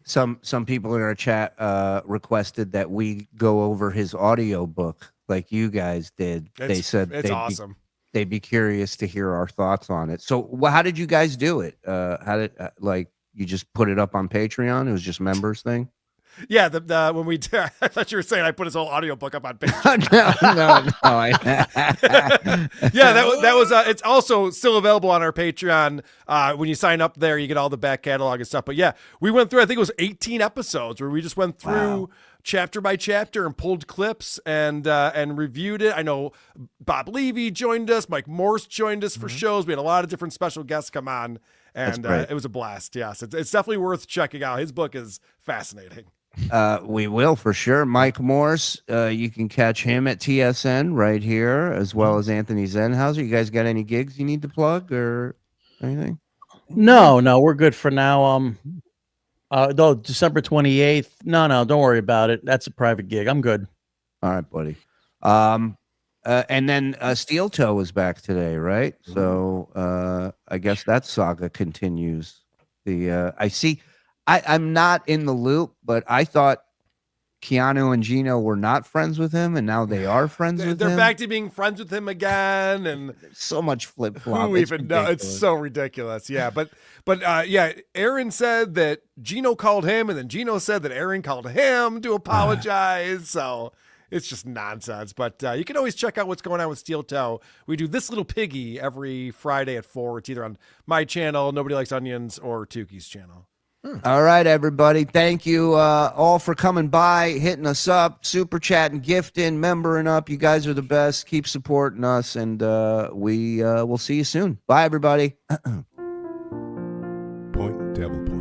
Some people in our chat requested that we go over his audio book like you guys did. They said it's awesome. They'd be curious to hear our thoughts on it. So how did you guys do it? You just put it up on Patreon? It was just members thing? Yeah, when we I thought you were saying I put his whole audiobook up on Patreon. No. Yeah, that was it's also still available on our Patreon. When you sign up there, you get all the back catalog and stuff. But yeah, we went through, I think it was 18 episodes where we just went through chapter by chapter and pulled clips and reviewed it. I know Bob Levy joined us, Mike Morse joined us for shows. We had a lot of different special guests come on, and it was a blast. Yes, it's definitely worth checking out. His book is fascinating. We will for sure. Mike Morse, you can catch him at TSN right here, as well as Anthony Zenhauser. You guys got any gigs you need to plug or anything? No, we're good for now. Though December 28th. No, don't worry about it. That's a private gig. I'm good. All right, buddy. And then Steel Toe is back today, right? So I guess that saga continues. I'm not in the loop, but I thought Keanu and Gino were not friends with him, and now they are friends with him. They're back to being friends with him again, and so much flip flop. Who even knows? It's so ridiculous. Yeah, but Aaron said that Gino called him, and then Gino said that Aaron called him to apologize. So it's just nonsense. But you can always check out what's going on with Steel Toe. We do This Little Piggy every Friday at 4. It's either on my channel, Nobody Likes Onions, or Tookie's channel. All right, everybody. Thank you all for coming by, hitting us up, super chatting, gifting, membering up. You guys are the best. Keep supporting us, and we will see you soon. Bye, everybody. Point DabblePoint.